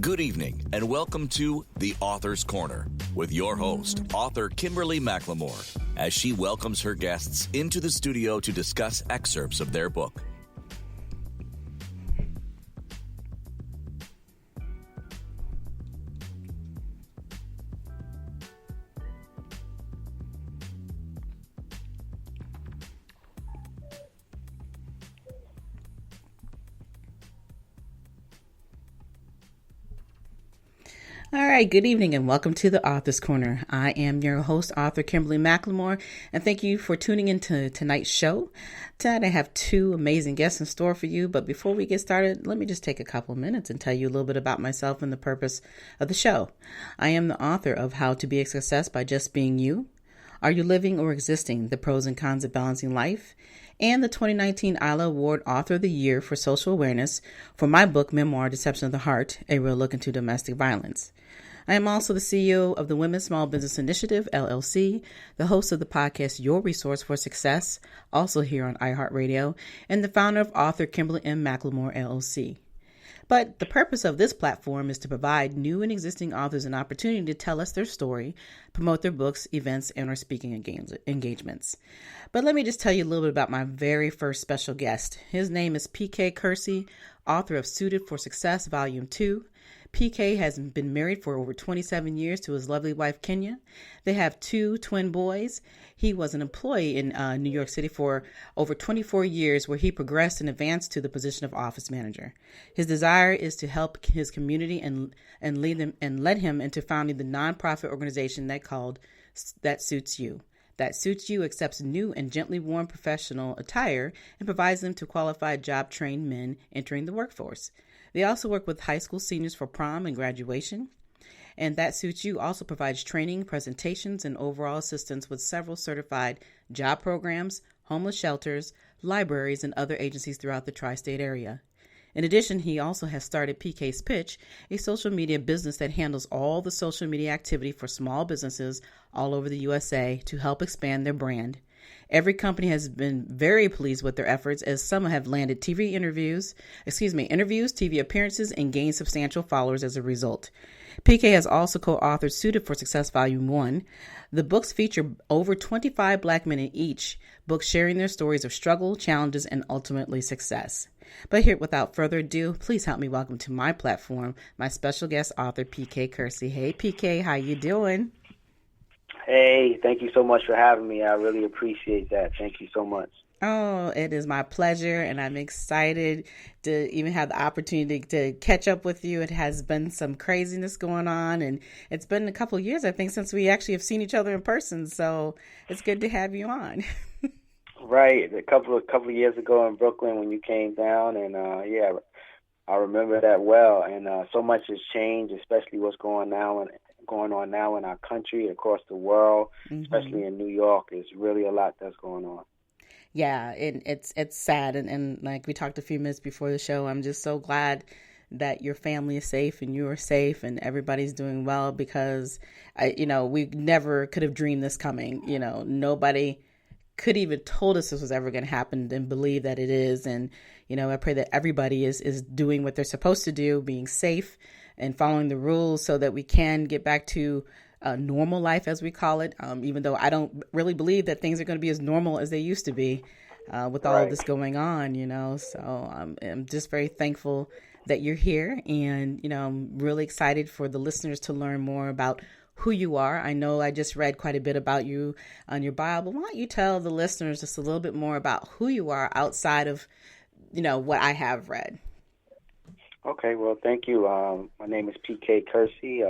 Good evening and welcome to The Author's Corner with your host, author Kimberly McLemore, as she welcomes her guests into the studio to discuss excerpts of their book. All right, good evening and welcome to the Author's Corner. I am your host, author Kimberly McLemore, and thank you for tuning into tonight's show. Tonight I have two amazing guests in store for you, but before we get started, let me just take a couple minutes and tell you a little bit about myself and the purpose of the show. I am the author of How to Be a Success by Just Being You, Are You Living or Existing? The Pros and Cons of Balancing Life, and the 2019 ILA Award Author of the Year for Social Awareness for my book, Memoir, Deception of the Heart, A Real Look into Domestic Violence. I am also the CEO of the Women's Small Business Initiative, LLC, the host of the podcast Your Resource for Success, also here on iHeart Radio, and the founder of Author Kimberly M. McLemore, LLC. But the purpose of this platform is to provide new and existing authors an opportunity to tell us their story, promote their books, events, and or speaking engagements. But let me just tell you a little bit about my very first special guest. His name is PK Kersey, author of Suited for Success, Volume 2. PK has been married for over 27 years to his lovely wife, Kenya. They have two twin boys. He was an employee in New York City for over 24 years, where he progressed and advanced to the position of office manager. His desire is to help his community and lead them and led him into founding the nonprofit organization That Suits You. That Suits You accepts new and gently worn professional attire and provides them to qualified job-trained men entering the workforce. They also work with high school seniors for prom and graduation. And That Suits You also provides training, presentations, and overall assistance with several certified job programs, homeless shelters, libraries, and other agencies throughout the tri-state area. In addition, he also has started PK's Pitch, a social media business that handles all the social media activity for small businesses all over the USA to help expand their brand. Every company has been very pleased with their efforts, as some have landed interviews, TV appearances, and gained substantial followers as a result. PK has also co-authored Suited for Success Volume 1. The books feature over 25 Black men in each book, sharing their stories of struggle, challenges, and ultimately success. But here, without further ado, please help me welcome to my platform my special guest author, PK Kersey. Hey, PK, how you doing? Hey, thank you so much for having me. I really appreciate that. Thank you so much. Oh, it is my pleasure, and I'm excited to even have the opportunity to catch up with you. It has been some craziness going on, and it's been a couple of years, I think, since we actually have seen each other in person, so it's good to have you on. Right, a couple of years ago in Brooklyn when you came down, and I remember that well, and so much has changed, especially what's going on now in our country, across the world, especially in New York. There's really a lot that's going on. Yeah, it's sad, and like we talked a few minutes before the show, I'm just so glad that your family is safe and you are safe and everybody's doing well, because we never could have dreamed this coming. Nobody could even told us this was ever going to happen and believe that it is. And I pray that everybody is doing what they're supposed to do, being safe and following the rules, so that we can get back to normal life, as we call it, even though I don't really believe that things are going to be as normal as they used to be with all of this going on, So I'm just very thankful that you're here, and, I'm really excited for the listeners to learn more about who you are. I know I just read quite a bit about you on your bio, but why don't you tell the listeners just a little bit more about who you are outside of, what I have read? Okay, well, thank you. My name is PK Kersey.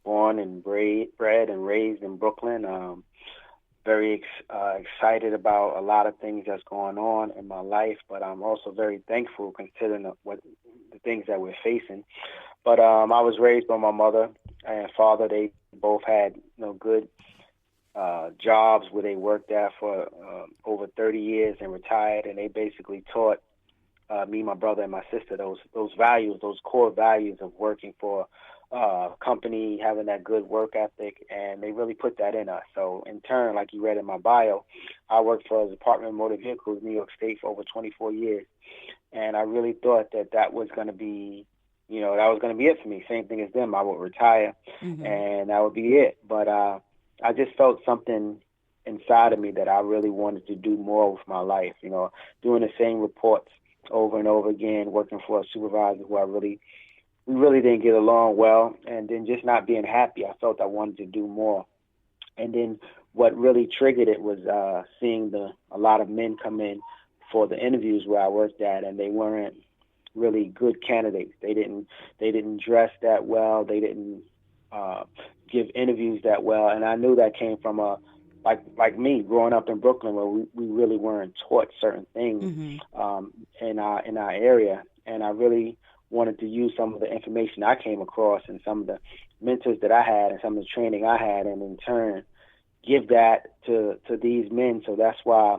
Born and bred and raised in Brooklyn. Very excited about a lot of things that's going on in my life, but I'm also very thankful considering the things that we're facing. But I was raised by my mother and father. They both had good jobs where they worked at for over 30 years and retired, and they basically taught me, my brother, and my sister those values, those core values of working for company, having that good work ethic, and they really put that in us. So in turn, like you read in my bio, I worked for the Department of Motor Vehicles, New York State, for over 24 years. And I really thought that was going to be that was going to be it for me. Same thing as them. I would retire and that would be it. But I just felt something inside of me that I really wanted to do more with my life, doing the same reports over and over again, working for a supervisor who we really didn't get along well, and then just not being happy. I felt I wanted to do more. And then what really triggered it was seeing a lot of men come in for the interviews where I worked at, and they weren't really good candidates. They didn't dress that well. They didn't give interviews that well. And I knew that came from like me growing up in Brooklyn, where we really weren't taught certain things in our area. And I really wanted to use some of the information I came across and some of the mentors that I had and some of the training I had, and in turn give that to these men. So that's why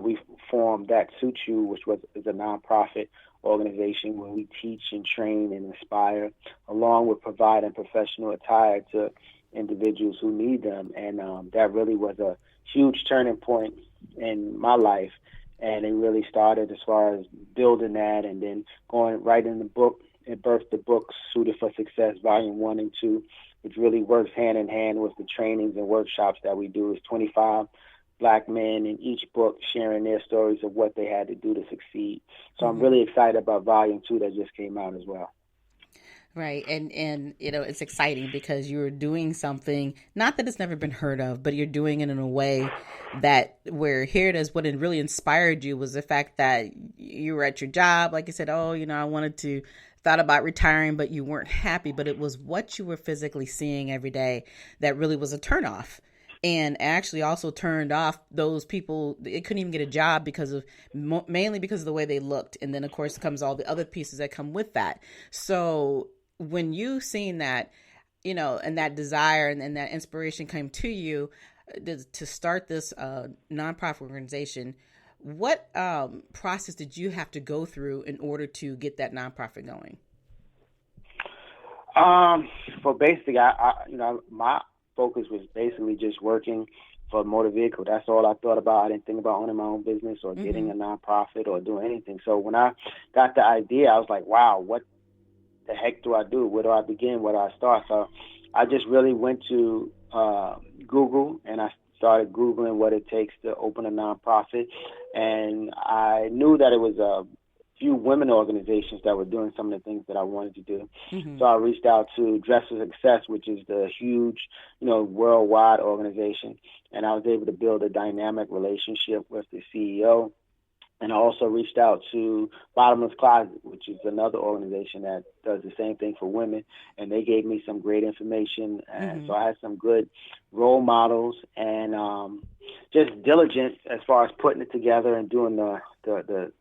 we formed That Suits You, which is a nonprofit organization where we teach and train and inspire, along with providing professional attire to individuals who need them. And that really was a huge turning point in my life. And it really started as far as building that, and then going right in the book. It birthed the book Suited for Success, Volume 1 and 2, which really works hand in hand with the trainings and workshops that we do. It's 25 Black men in each book sharing their stories of what they had to do to succeed. So I'm really excited about Volume 2 that just came out as well. Right. And it's exciting because you're doing something, not that it's never been heard of, but you're doing it in a way that where here it is, what it really inspired you was the fact that you were at your job. Like you said, I thought about retiring, but you weren't happy. But it was what you were physically seeing every day that really was a turnoff. And actually also turned off those people. They couldn't even get a job mainly because of the way they looked. And then, of course, comes all the other pieces that come with that. So when you seen that, and that desire and that inspiration came to you to start this nonprofit organization, what process did you have to go through in order to get that nonprofit going? Well, basically, my focus was basically just working for a motor vehicle. That's all I thought about. I didn't think about owning my own business or getting a nonprofit or doing anything. So when I got the idea, I was like, wow, what the heck do I do? Where do I begin? Where do I start? So I just really went to Google, and I started Googling what it takes to open a nonprofit. And I knew that it was a few women organizations that were doing some of the things that I wanted to do. So I reached out to Dress for Success, which is the huge, worldwide organization. And I was able to build a dynamic relationship with the CEO. And I also reached out to Bottomless Closet, which is another organization that does the same thing for women. And they gave me some great information. And so I had some good role models and just diligence as far as putting it together and doing the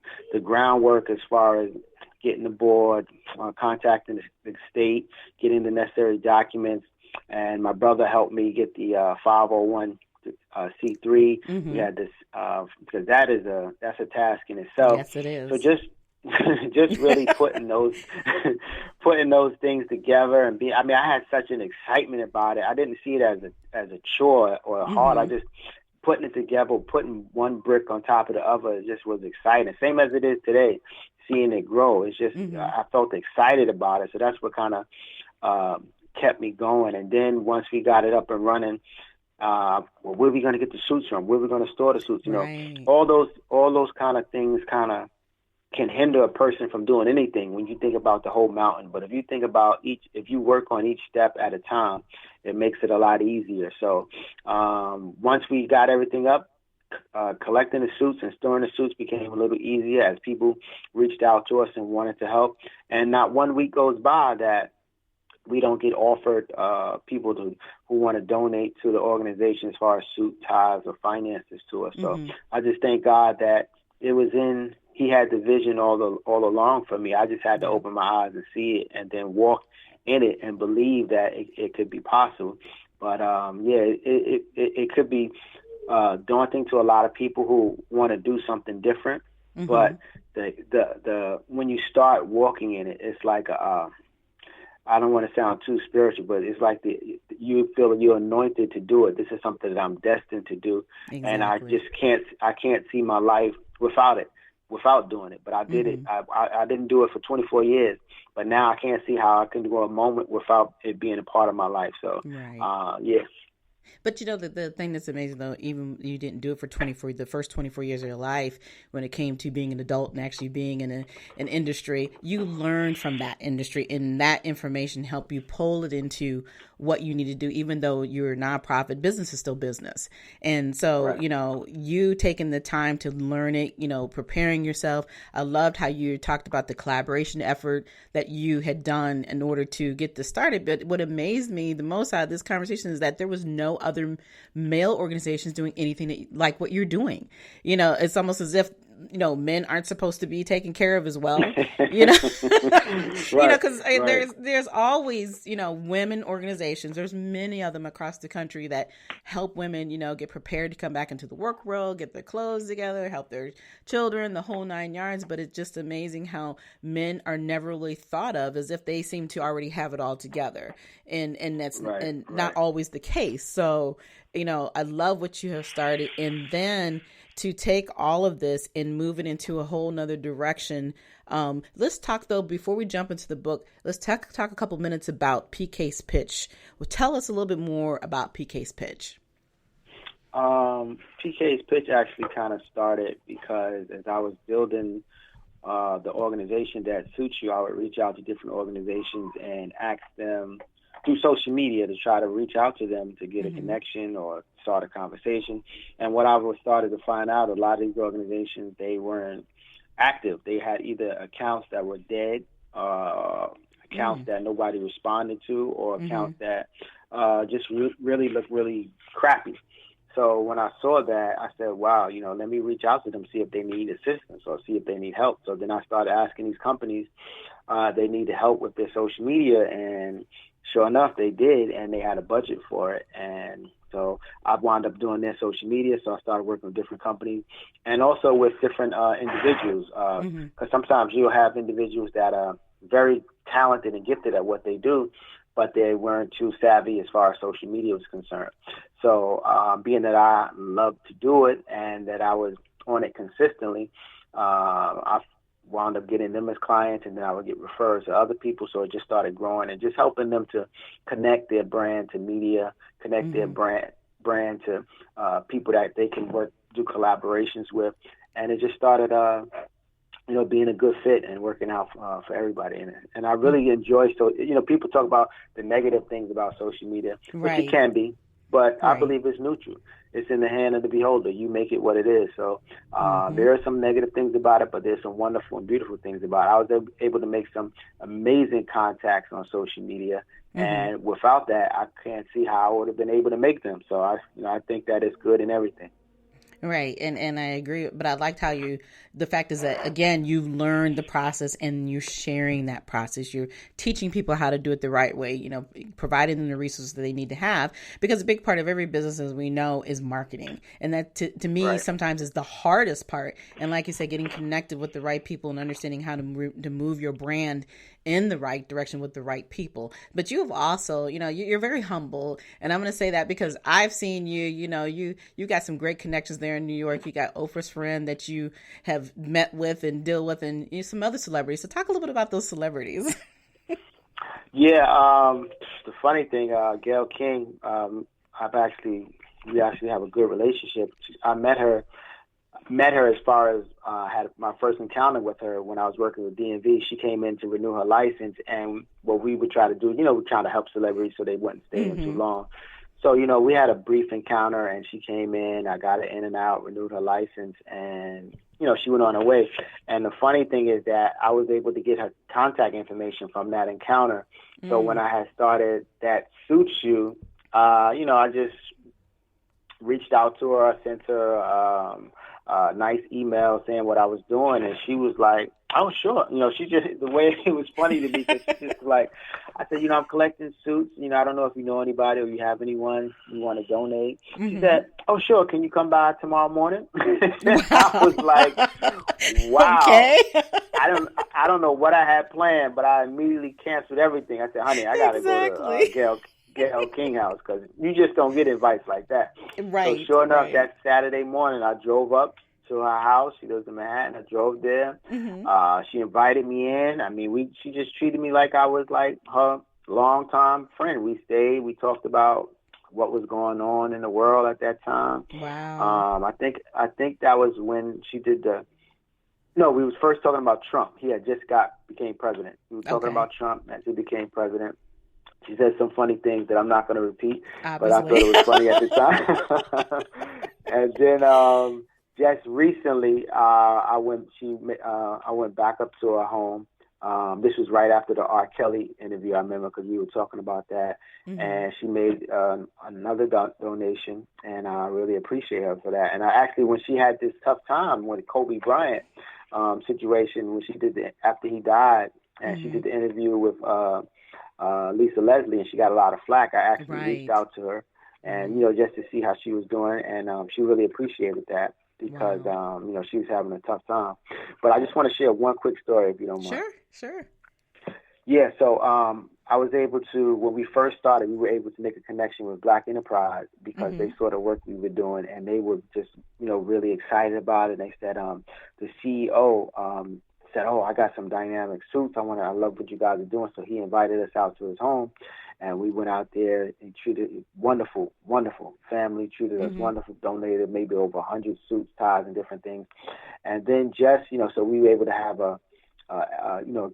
groundwork as far as getting the board, contacting the state, getting the necessary documents. And my brother helped me get the 501 C3. We had this because that's a task in itself. Yes, it is. So just really putting those things together and I had such an excitement about it. I didn't see it as a chore or a hard. I just putting it together, putting one brick on top of the other. It just was exciting. Same as it is today, seeing it grow. It's just I felt excited about it. So that's what kind of kept me going. And then once we got it up and running, where are we going to get the suits from? Where are we going to store the suits? Right. All those kind of things kind of can hinder a person from doing anything when you think about the whole mountain. But if you think about if you work on each step at a time, it makes it a lot easier. So once we got everything up, collecting the suits and storing the suits became a little easier as people reached out to us and wanted to help. And not 1 week goes by that we don't get offered people who want to donate to the organization as far as suit, ties, or finances to us. So I just thank God that He had the vision all along for me. I just had to open my eyes and see it, and then walk in it and believe that it could be possible. But it could be daunting to a lot of people who want to do something different. But the when you start walking in it, it's like I don't want to sound too spiritual, but it's like you feel you're anointed to do it. This is something that I'm destined to do, and I can't see my life without it. without doing it, but I did it. I didn't do it for 24 years, but now I can't see how I can go a moment without it being a part of my life. So, yeah. But the thing that's amazing though, even you didn't do it for the first 24 years of your life, when it came to being an adult and actually being in an industry, you learned from that industry, and that information helped you pull it into what you need to do. Even though you're a nonprofit, business is still business. And so, right. You taking the time to learn it, preparing yourself. I loved how you talked about the collaboration effort that you had done in order to get this started. But what amazed me the most out of this conversation is that there was no other male organizations doing anything like what you're doing. It's almost as if men aren't supposed to be taken care of as well, because right. there's always, women organizations. There's many of them across the country that help women, get prepared to come back into the work world, get their clothes together, help their children, the whole 9 yards. But it's just amazing how men are never really thought of, as if they seem to already have it all together. And that's not always the case. So, I love what you have started. And then to take all of this and move it into a whole nother direction. Let's talk, though, before we jump into the book, let's talk a couple minutes about PK's Pitch. Well, tell us a little bit more about PK's Pitch. PK's Pitch actually kind of started because as I was building the organization that suits you, I would reach out to different organizations and ask them through social media to try to reach out to them to get a connection or start a conversation. And what I was started to find out, a lot of these organizations, they weren't active. They had either accounts that were dead, accounts that nobody responded to, or accounts that just really looked really crappy. So when I saw that, I said, wow, let me reach out to them, see if they need assistance or see if they need help. So then I started asking these companies, they needed help with their social media, and sure enough, they did, and they had a budget for it. And so I wound up doing their social media, so I started working with different companies and also with different individuals, because sometimes you'll have individuals that are very talented and gifted at what they do, but they weren't too savvy as far as social media was concerned. So being that I love to do it and that I was on it consistently, I wound up getting them as clients, and then I would get referrals to other people. So it just started growing and just helping them to connect their brand to media, connect their brand to people that they can do collaborations with. And it just started, being a good fit and working out for everybody. And I really enjoy, people talk about the negative things about social media, which it can be, but I believe it's neutral. It's in the hand of the beholder. You make it what it is. So there are some negative things about it, but there's some wonderful and beautiful things about it. I was able to make some amazing contacts on social media, and without that, I can't see how I would have been able to make them. So I think that is good in everything. Right. And I agree. But I liked how the fact is that, again, you've learned the process and you're sharing that process. You're teaching people how to do it the right way, providing them the resources that they need to have, because a big part of every business, as we know, is marketing. And that to me sometimes is the hardest part. And like you said, getting connected with the right people and understanding how to move your brand in the right direction with the right people. But you have also, you're very humble. And I'm going to say that because I've seen you, you got some great connections there in New York. You got Oprah's friend that you have met with and deal with, and some other celebrities. So talk a little bit about those celebrities. Yeah. The funny thing, Gayle King, we actually have a good relationship. I met her as far as had my first encounter with her when I was working with DMV. She came in to renew her license, and what we would try to do, we're trying to help celebrities so they wouldn't stay in too long. So, we had a brief encounter, and she came in, I got her in and out, renewed her license, and, she went on her way. And the funny thing is that I was able to get her contact information from that encounter. So when I had started That Suits You, I just reached out to her, I sent her a nice email saying what I was doing, and she was like, oh, sure. She just, the way it was funny to me, because she just like, I said, I'm collecting suits. I don't know if you know anybody or you have anyone you want to donate. She said, oh, sure. Can you come by tomorrow morning? I was like, wow. Okay. I don't know what I had planned, but I immediately canceled everything. I said, honey, I got to go to Gayle King house, because you just don't get invites like that. Right. So sure enough, that Saturday morning, I drove up to her house. She lives in Manhattan. I drove there. She invited me in. I mean, she just treated me like I was like her longtime friend. We stayed. We talked about what was going on in the world at that time. Wow. I think that was when she did No, we was first talking about Trump. He had just became president. We were talking about Trump as he became president. She said some funny things that I'm not going to repeat, but I thought it was funny at the time. And then just recently, I went back up to her home. This was right after the R. Kelly interview, I remember, because we were talking about that. And she made another donation, and I really appreciate her for that. And I actually, when she had this tough time with Kobe Bryant situation, when she did after he died, and she did the interview with Lisa Leslie, and she got a lot of flack, I actually reached out to her, and just to see how she was doing, and she really appreciated that, because she was having a tough time. But I just want to share one quick story, if you don't mind. Sure. Yeah, so I was able to, when we first started, we were able to make a connection with Black Enterprise, because they saw the work we were doing, and they were just, really excited about it. They said, the CEO said, "Oh, I got some dynamic suits. I love what you guys are doing." So he invited us out to his home, and we went out there and treated wonderful family, treated us wonderful, donated maybe over 100 suits, ties, and different things. And then just, so we were able to have a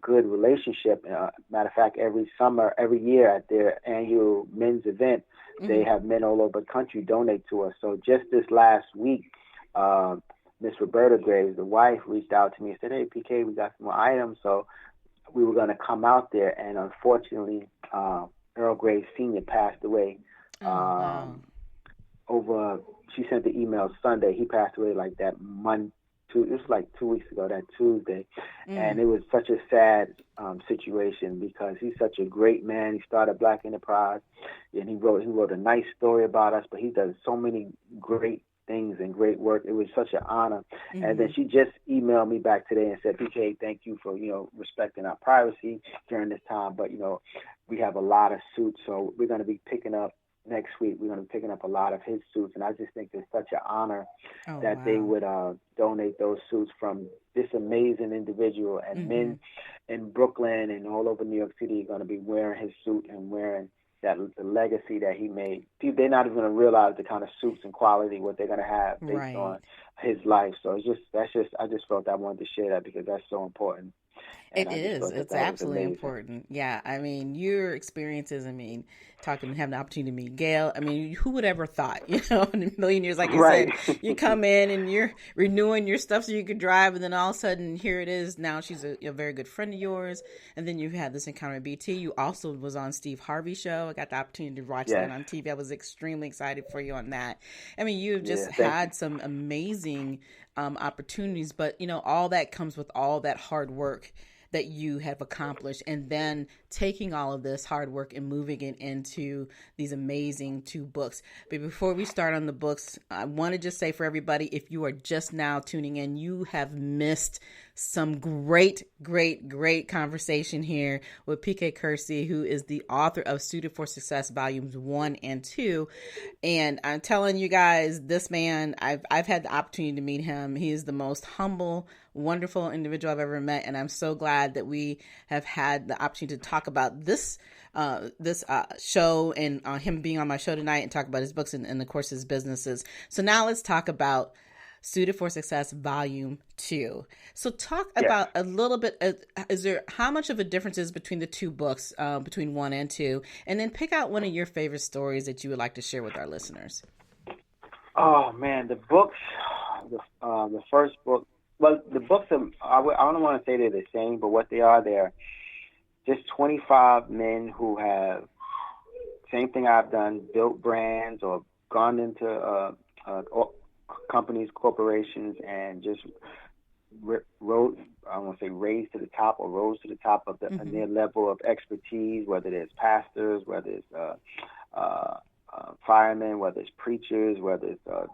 good relationship. Matter of fact, every year at their annual men's event, they have men all over the country donate to us. So just this last week, Miss Roberta Graves, the wife, reached out to me and said, "Hey, PK, we got some more items." So we were going to come out there, and unfortunately, Earl Graves Sr. passed away. She sent the email Sunday. He passed away like that Monday. It was like 2 weeks ago, that Tuesday. And it was such a sad situation, because he's such a great man. He started Black Enterprise, and he wrote a nice story about us, but he does so many great things and great work. It was such an honor. And then she just emailed me back today and said, "PK, thank you for, respecting our privacy during this time. But, we have a lot of suits, so we're going to be picking up next week. We're going to be picking up a lot of his suits." And I just think it's such an honor that they would donate those suits from this amazing individual. And men in Brooklyn and all over New York City are going to be wearing his suit and wearing the legacy that he made. They're not even going to realize the kind of suits and quality what they're going to have based on his life. So I just felt I wanted to share that, because that's so important. And it is. It's absolutely important. Yeah. I mean, your experiences, having the opportunity to meet Gail. I mean, who would ever thought, in a million years, like you said, you come in and you're renewing your stuff so you could drive, and then all of a sudden here it is. Now she's a very good friend of yours. And then you've had this encounter with BT. You also was on Steve Harvey's show. I got the opportunity to watch that on TV. I was extremely excited for you on that. I mean, you've just had some amazing opportunities, but all that comes with all that hard work that you have accomplished, and then taking all of this hard work and moving it into these amazing 2 books. But before we start on the books, I want to just say for everybody, if you are just now tuning in, you have missed some great conversation here with PK Kersey, who is the author of Suited for Success Volumes 1 and 2. And I'm telling you guys, this man, I've had the opportunity to meet him. He is the most humble, wonderful individual I've ever met, and I'm so glad that we have had the opportunity to talk about this show, and him being on my show tonight, and talk about his books and of course his businesses. So now let's talk about Suited for Success Volume 2. So talk about a little bit, how much of a difference is between the 2 books, between 1 and 2, and then pick out one of your favorite stories that you would like to share with our listeners. Oh man, the books, the first book, well, the books are, I don't want to say they're the same, but what they're just 25 men who have, same thing I've done, built brands or gone into companies, corporations, and just rose to the top, or rose to the top of their level of expertise, whether it's pastors, whether it's firemen, whether it's preachers, whether it's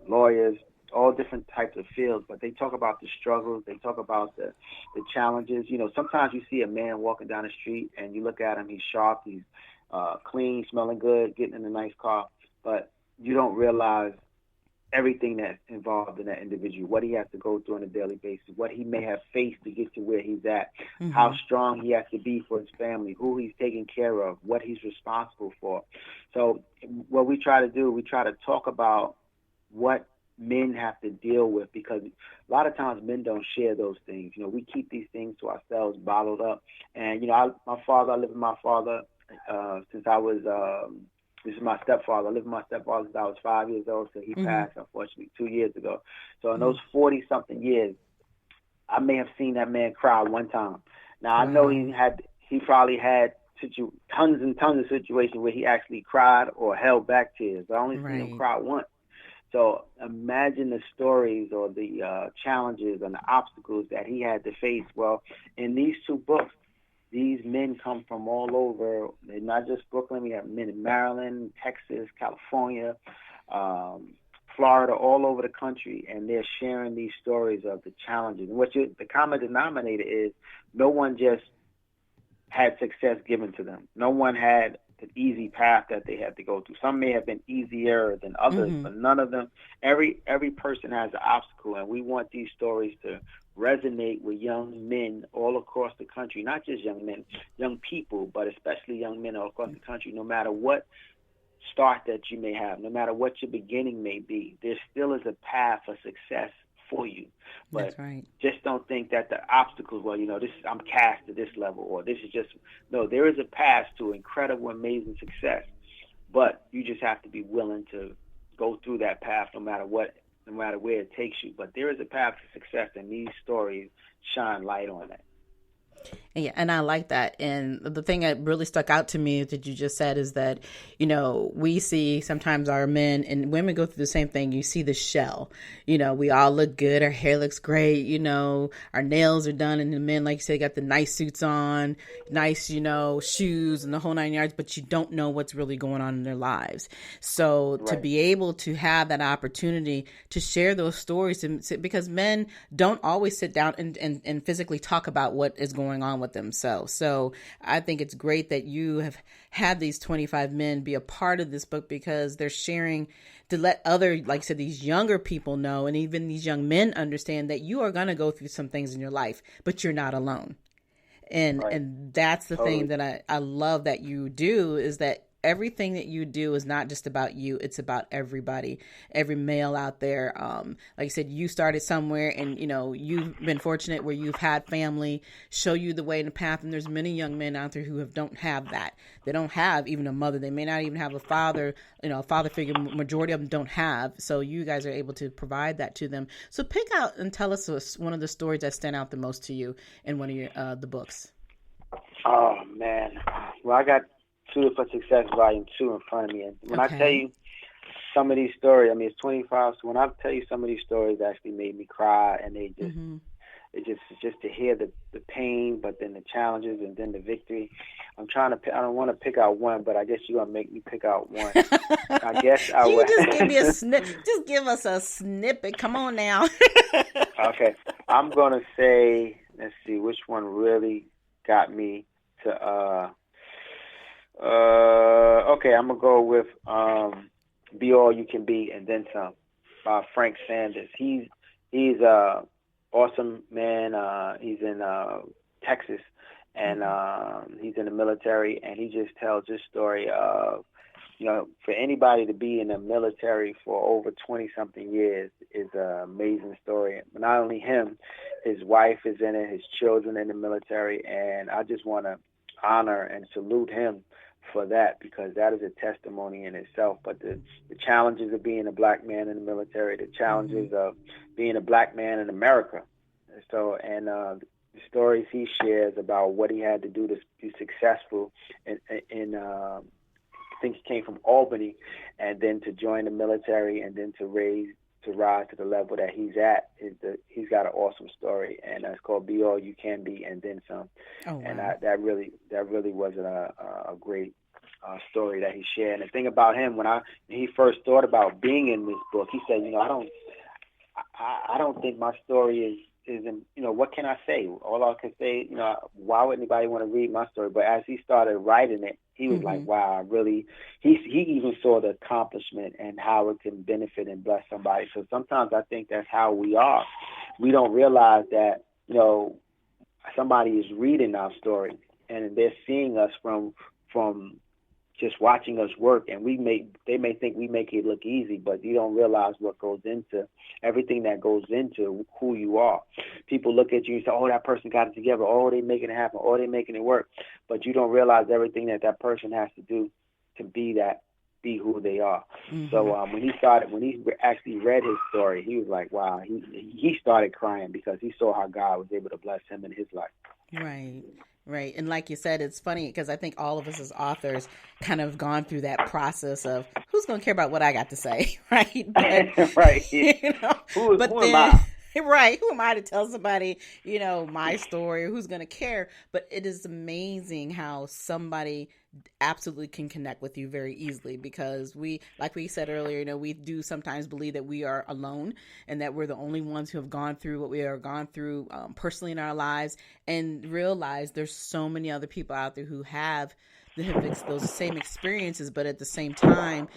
lawyers, all different types of fields. But they talk about the struggles, they talk about the challenges. Sometimes you see a man walking down the street and you look at him, he's sharp, he's clean, smelling good, getting in a nice car, but you don't realize everything that's involved in that individual, what he has to go through on a daily basis, what he may have faced to get to where he's at, how strong he has to be for his family, who he's taking care of, what he's responsible for. So what we try to do, we try to talk about what men have to deal with, because a lot of times men don't share those things. We keep these things to ourselves, bottled up. And, I lived with my father since I was this is my stepfather. I lived with my stepfather since I was 5 years old, so he passed, unfortunately, 2 years ago. So in those 40-something years, I may have seen that man cry one time. Now, I know he probably had tons and tons of situations where he actually cried or held back tears, but I only seen him cry once. So imagine the stories or the challenges and the obstacles that he had to face. Well, in these two books, these men come from all over, not just Brooklyn. We have men in Maryland, Texas, California, Florida, all over the country, and they're sharing these stories of the challenges. And the common denominator is no one just had success given to them. No one had an easy path that they had to go through. Some may have been easier than others, but none of them. Every person has an obstacle, and we want these stories to resonate with young men all across the country, not just young men, young people, but especially young men all across the country. No matter what start that you may have, no matter what your beginning may be, there still is a path for success for you. But that's right. Just don't think that the obstacles, I'm cast to this level, or this is just, no, there is a path to incredible, amazing success, but you just have to be willing to go through that path no matter where it takes you. But there is a path to success, and these stories shine light on that. Yeah, and I like that. And the thing that really stuck out to me that you just said is that, we see sometimes our men and women go through the same thing. You see the shell, we all look good. Our hair looks great. Our nails are done. And the men, like you said, got the nice suits on, nice, shoes and the whole 9 yards, but you don't know what's really going on in their lives. So to be able to have that opportunity to share those stories, because men don't always sit down and physically talk about what is going on with themselves. So I think it's great that you have had these 25 men be a part of this book, because they're sharing to let other, like I said, these younger people know, and even these young men understand that you are going to go through some things in your life, but you're not alone. And that's the thing that I love that you do, is that everything that you do is not just about you. It's about everybody, every male out there. Like I said, you started somewhere, and, you've been fortunate where you've had family show you the way and the path. And there's many young men out there who don't have that. They don't have even a mother. They may not even have a father, a father figure. Majority of them don't have. So you guys are able to provide that to them. So pick out and tell us one of the stories that stand out the most to you in one of your the books. Oh, man. Well, I got Suited for Success Volume 2 in front of me. And when I tell you some of these stories, it's 25, so when I tell you some of these stories actually made me cry, and they just, it's just to hear the pain, but then the challenges, and then the victory. I don't want to pick out one, but I guess you're going to make me pick out one. I guess I will. Just give me a just give us a snippet. Come on now. Okay. I'm going to say, let's see, which one really got me to, okay, I'm going to go with Be All You Can Be and Then Some by Frank Sanders. He's a awesome man. He's in Texas, and he's in the military, and he just tells this story of, for anybody to be in the military for over 20-something years is an amazing story. But not only him, his wife is in it, his children in the military, and I just want to honor and salute him for that, because that is a testimony in itself. But the challenges of being a black man in the military, the challenges of being a black man in America. So, and the stories he shares about what he had to do to be successful in I think he came from Albany, and then to join the military, and then to rise to the level that he's at. He's got an awesome story, and it's called Be All You Can Be and Then Some. Oh, wow. And that really was a great story that he shared. And the thing about him, when he first thought about being in this book, he said, I don't think my story is what can I say? All I can say, why would anybody want to read my story? But as he started writing it, He was like, wow, I really, he even saw the accomplishment and how it can benefit and bless somebody. So sometimes I think that's how we are. We don't realize that, somebody is reading our story and they're seeing us from just watching us work, and they may think we make it look easy, but you don't realize what goes into everything that goes into who you are. People look at you and say, oh, that person got it together, oh, they making it happen, oh, they making it work, but you don't realize everything that person has to do to be who they are. So when he actually read his story, he was like, wow, he started crying because he saw how God was able to bless him in his life. Right. And like you said, it's funny because I think all of us as authors kind of gone through that process of who's going to care about what I got to say, right? But, right. Who am I? Right. Who am I to tell somebody, my story, or who's going to care? But it is amazing how somebody absolutely can connect with you very easily, because like we said earlier, we do sometimes believe that we are alone and that we're the only ones who have gone through what we are gone through personally in our lives, and realize there's so many other people out there who have those same experiences, but at the same time,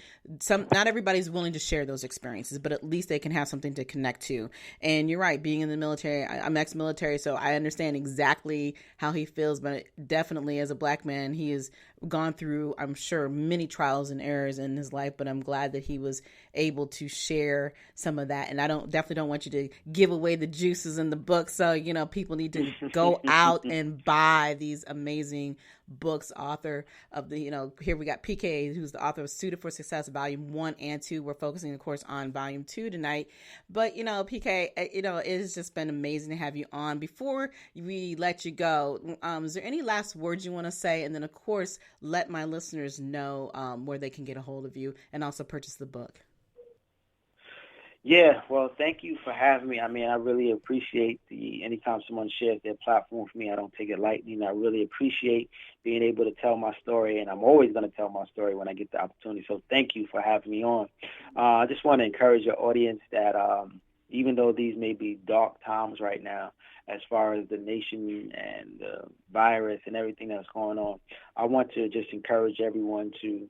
not everybody's willing to share those experiences, but at least they can have something to connect to. And you're right, being in the military, I'm ex-military, so I understand exactly how he feels, but definitely as a Black man, he has gone through, I'm sure, many trials and errors in his life, but I'm glad that he was able to share some of that. And I definitely don't want you to give away the juices in the book. So, people need to go out and buy these amazing books. Author of here we got PK, who's the author of Suited for Success, Volume 1 and 2. We're focusing, of course, on Volume 2 tonight. But, PK, it has just been amazing to have you on. Before we let you go, is there any last words you want to say? And then, of course, let my listeners know where they can get a hold of you and also purchase the book. Yeah, well, thank you for having me. I mean, I really appreciate anytime someone shares their platform for me, I don't take it lightly, and I really appreciate being able to tell my story, and I'm always going to tell my story when I get the opportunity. So thank you for having me on. I just want to encourage your audience that even though these may be dark times right now, as far as the nation and the virus and everything that's going on, I want to just encourage everyone to,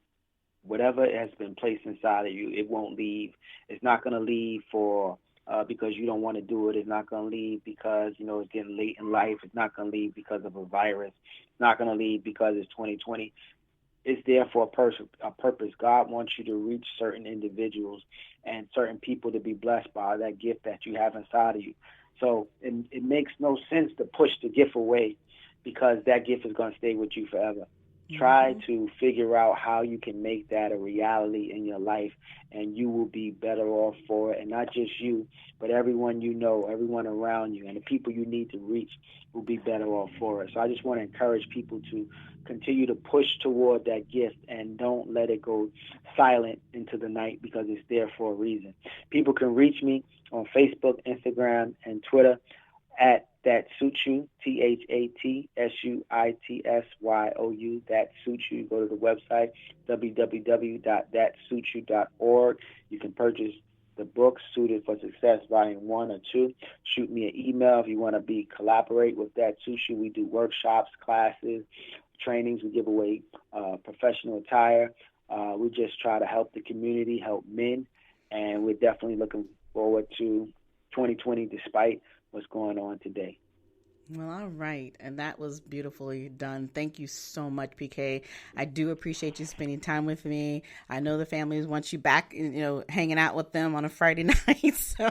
whatever has been placed inside of you, it won't leave. It's not going to leave because you don't want to do it. It's not going to leave because, it's getting late in life. It's not going to leave because of a virus. It's not going to leave because it's 2020. It's there for a purpose. God wants you to reach certain individuals and certain people to be blessed by that gift that you have inside of you. So it makes no sense to push the gift away because that gift is going to stay with you forever. Try to figure out how you can make that a reality in your life, and you will be better off for it. And not just you, but everyone you know, everyone around you, and the people you need to reach will be better off for it. So I just want to encourage people to continue to push toward that gift and don't let it go silent into the night, because it's there for a reason. People can reach me on Facebook, Instagram, and Twitter at That Suits You, ThatSuitsYou, That Suits You. Go to the website, www.thatsuitsyou.org. You can purchase the book, Suited for Success, Volume 1 or 2. Shoot me an email if you want to collaborate with That Suits You. We do workshops, classes, trainings. We give away professional attire. We just try to help the community, help men, and we're definitely looking forward to 2020 despite what's going on today. Well, all right. And that was beautifully done. Thank you so much, PK. I do appreciate you spending time with me. I know the families want you back, hanging out with them on a Friday night. So,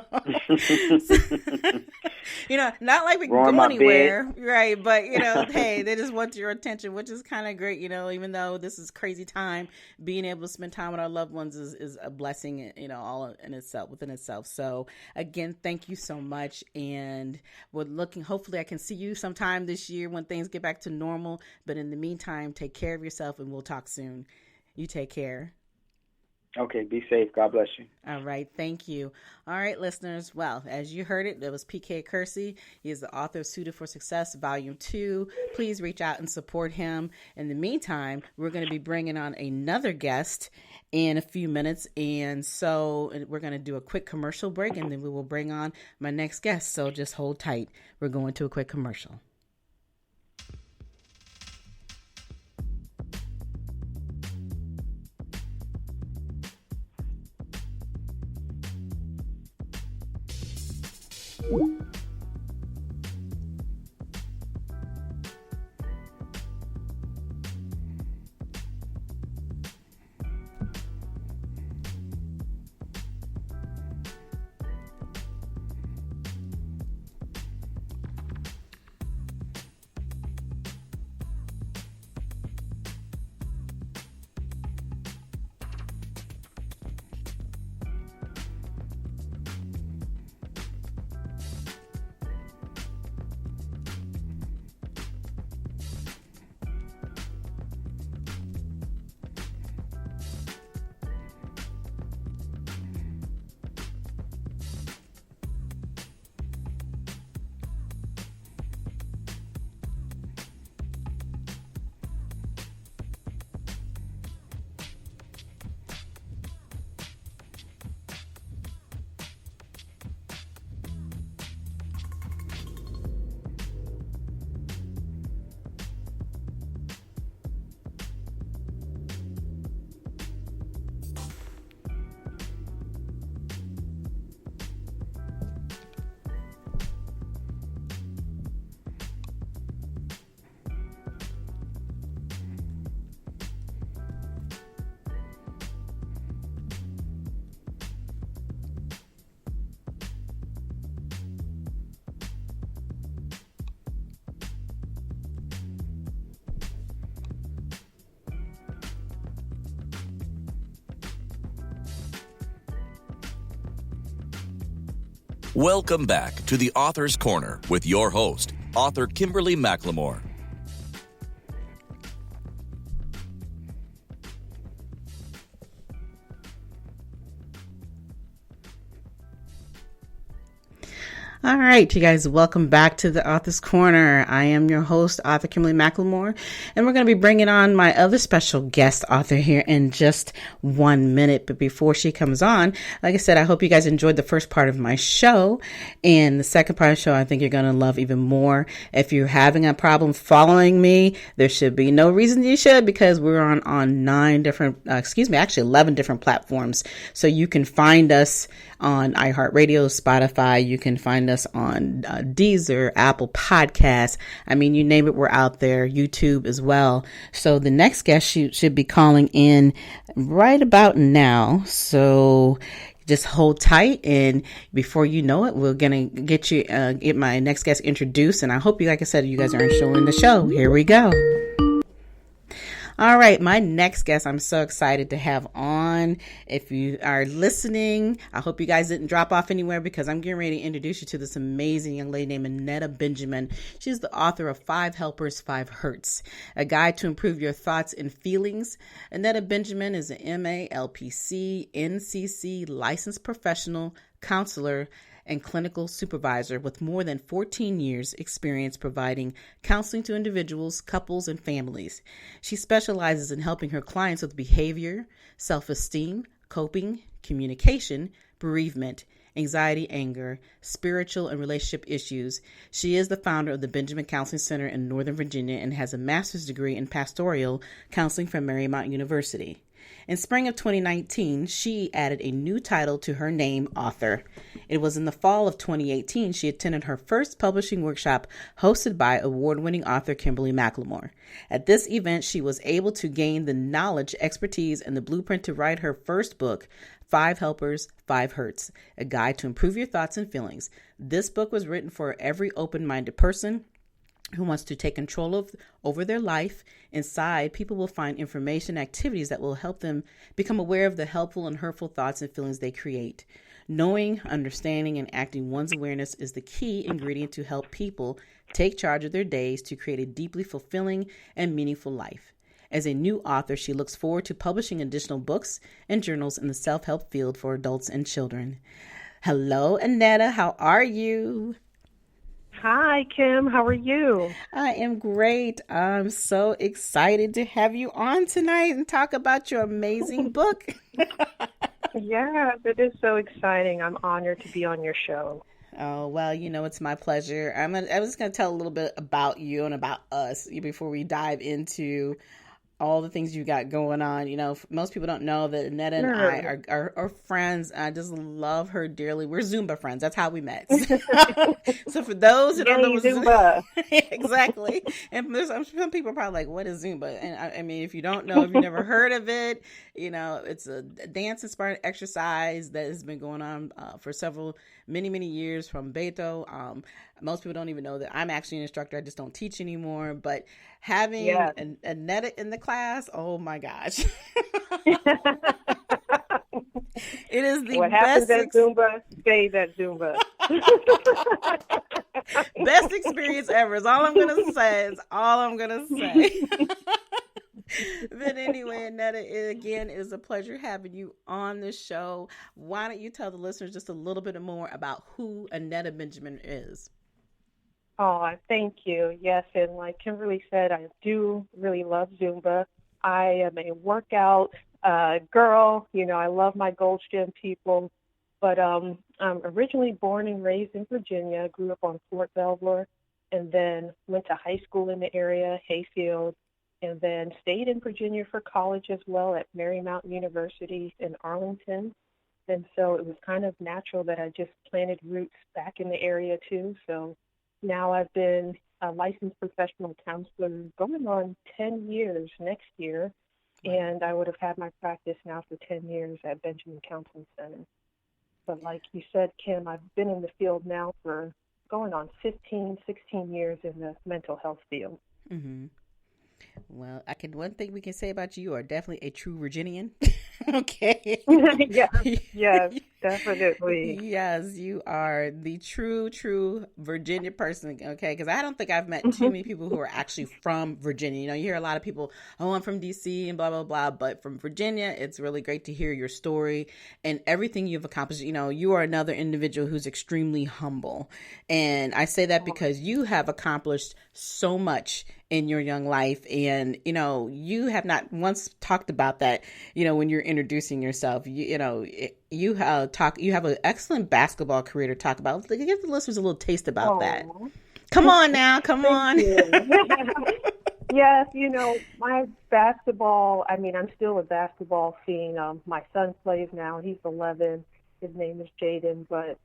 not like we can go anywhere, right? But, hey, they just want your attention, which is kind of great, even though this is crazy time, being able to spend time with our loved ones is a blessing, all in itself, within itself. So again, thank you so much. And hopefully I can see you sometime this year when things get back to normal. But in the meantime, take care of yourself, and we'll talk soon. You take care. Okay, be safe. God bless you. All right, thank you. All right, listeners. Well, as you heard it, that was PK Kersey. He is the author of Suited for Success, Volume 2. Please reach out and support him. In the meantime, we're going to be bringing on another guest in a few minutes. And so we're going to do a quick commercial break, and then we will bring on my next guest. So just hold tight. We're going to a quick commercial. Welcome back to the Author's Corner with your host, author Kimberly McLemore. All right, you guys, welcome back to the Author's Corner. I am your host, author Kimberly McLemore, and we're going to be bringing on my other special guest author here in just 1 minute. But before she comes on, like I said, I hope you guys enjoyed the first part of my show, and the second part of the show I think you're going to love even more. If you're having a problem following me, there should be no reason you should, because we're on 11 different platforms. So you can find us on iHeart Radio, Spotify. You can find us on Deezer, Apple Podcasts. I mean, you name it, we're out there. YouTube as well. So the next guest should be calling in right about now. So just hold tight, and before you know it, we're gonna get my next guest introduced. And I hope you, like I said, you guys are enjoying the show. Here we go. All right, my next guest I'm so excited to have on. If you are listening, I hope you guys didn't drop off anywhere, because I'm getting ready to introduce you to this amazing young lady named Annetta Benjamin. She's the author of 5 Helpers, 5 Hurts, a guide to improve your thoughts and feelings. Annetta Benjamin is an MA, LPC, NCC licensed professional, counselor, and clinical supervisor with more than 14 years experience providing counseling to individuals, couples, and families. She specializes in helping her clients with behavior, self-esteem, coping, communication, bereavement, anxiety, anger, spiritual and relationship issues. She is the founder of the Benjamin Counseling Center in Northern Virginia and has a master's degree in pastoral counseling from Marymount University. In spring of 2019, she added a new title to her name, author. It was in the fall of 2018 she attended her first publishing workshop hosted by award-winning author Kimberly McLemore. At this event, she was able to gain the knowledge, expertise, and the blueprint to write her first book, 5 Helpers, 5 Hurts, a guide to improve your thoughts and feelings. This book was written for every open-minded person who wants to take control over their life. Inside, people will find information, activities that will help them become aware of the helpful and hurtful thoughts and feelings they create. Knowing, understanding, and acting one's awareness is the key ingredient to help people take charge of their days to create a deeply fulfilling and meaningful life. As a new author, she looks forward to publishing additional books and journals in the self-help field for adults and children. Hello, Annetta. How are you? Hi, Kim. How are you? I am great. I'm so excited to have you on tonight and talk about your amazing book. Yes, it is so exciting. I'm honored to be on your show. Oh, well, it's my pleasure. I was going to tell a little bit about you and about us before we dive into all the things you got going on. You know, most people don't know that Annetta and I are friends. I just love her dearly. We're Zumba friends. That's how we met. So for those who don't know what Zumba. Exactly. And there's some people are probably like, what is Zumba? And I mean, if you don't know, if you've never heard of it, you know, it's a dance-inspired exercise that has been going on for many years from Beto. Most people don't even know that I'm actually an instructor. I just don't teach anymore. But having Annetta in the class, oh my gosh. It is the what best. Happens at Zumba, stays at Zumba. Best experience ever is all I'm going to say. It's all I'm going to say. But anyway, Annetta, again, it is a pleasure having you on the show. Why don't you tell the listeners just a little bit more about who Annetta Benjamin is? Oh, thank you. Yes, and like Kimberly said, I do really love Zumba. I am a workout girl. You know, I love my Gold's Gym people. But I'm originally born and raised in Virginia, grew up on Fort Belvoir, and then went to high school in the area, Hayfield, and then stayed in Virginia for college as well at Marymount University in Arlington. And so it was kind of natural that I just planted roots back in the area too. So now I've been a licensed professional counselor going on 10 years next year, and I would have had my practice now for 10 years at Benjamin Counseling Center. But like you said, Kim, I've been in the field now for going on 15, 16 years in the mental health field. Mm-hmm. Well, one thing we can say about you are definitely a true Virginian. Okay. Yes, definitely. Yes, you are the true Virginia person. Okay, because I don't think I've met too many people who are actually from Virginia. You know, you hear a lot of people, oh, I'm from DC and blah, blah, blah. But from Virginia, it's really great to hear your story and everything you've accomplished. You know, you are another individual who's extremely humble. And I say that because you have accomplished so much in your young life. And, you know, you have not once talked about that, you know, when you're introducing yourself. You have an excellent basketball career to talk about. Give the listeners a little taste about that. Come on now, come on. Yes, you know, my basketball, I mean, I'm still a basketball fiend. My son plays now. He's 11. His name is Jaden. But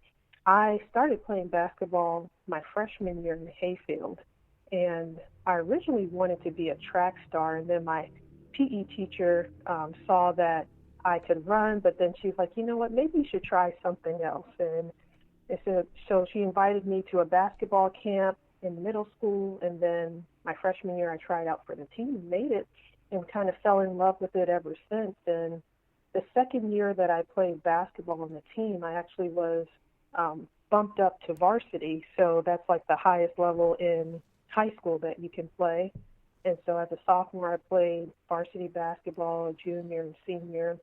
I started playing basketball my freshman year in Hayfield. And I originally wanted to be a track star, and then my PE teacher saw that I could run, but then she was like, you know what, maybe you should try something else. And so she invited me to a basketball camp in middle school, and then my freshman year I tried out for the team and made it and kind of fell in love with it ever since. And the second year that I played basketball on the team, I actually was bumped up to varsity, so that's like the highest level in high school that you can play. And so as a sophomore, I played varsity basketball, junior and senior.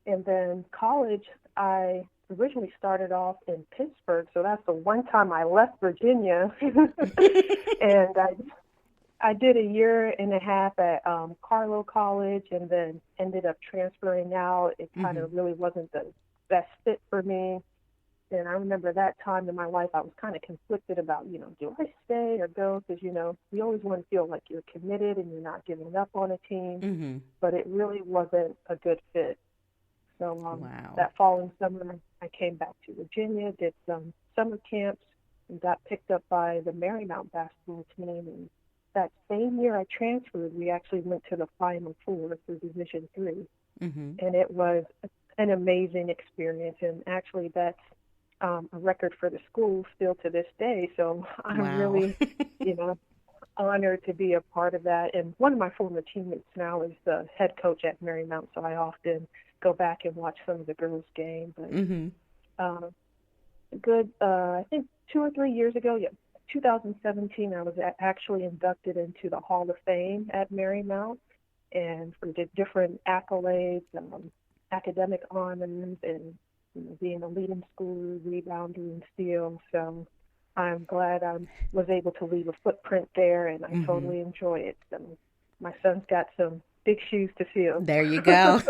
And then college, I originally started off in Pittsburgh, so that's the one time I left Virginia. And I did a year and a half at Carlow College, and then ended up transferring out. It kind of really wasn't the best fit for me. And I remember that time in my life, I was kind of conflicted about, you know, do I stay or go? Because, you know, you always want to feel like you're committed and you're not giving up on a team. But it really wasn't a good fit. So that following summer, I came back to Virginia, did some summer camps, and got picked up by the Marymount basketball team. And that same year I transferred, we actually went to the Final Four for Division III. And it was an amazing experience. And actually that's a record for the school still to this day. So I'm really, you know, honored to be a part of that. And one of my former teammates now is the head coach at Marymount, so I often go back and watch some of the girls' game. But I think 2 or 3 years ago, 2017, I was actually inducted into the Hall of Fame at Marymount, and for the different accolades, academic honors, and being a leading school, rebounder, and steal. So I'm glad I was able to leave a footprint there, and I totally enjoy it. So my son's got some big shoes to fill. There you go.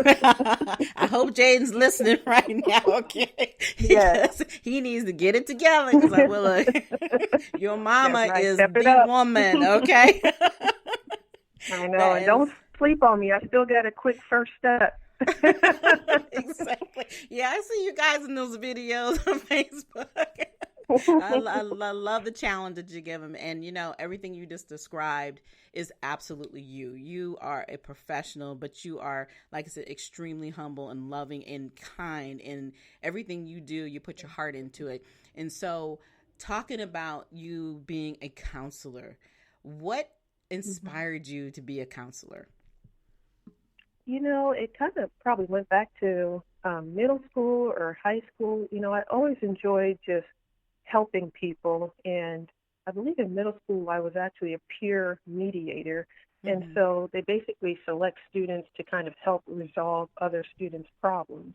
I hope Jaden's listening right now, okay? Yes. He needs to get it together, because your mama is the woman, okay? I know, and don't sleep on me. I still got a quick first step. Exactly. Yeah, I see you guys in those videos on Facebook. I love the challenge that you give them. And, everything you just described is absolutely you. You are a professional, but you are, like I said, extremely humble and loving and kind. In everything you do, you put your heart into it. And so talking about you being a counselor, what inspired you to be a counselor? It kind of probably went back to middle school or high school. I always enjoyed just helping people. And I believe in middle school, I was actually a peer mediator. And so they basically select students to kind of help resolve other students' problems.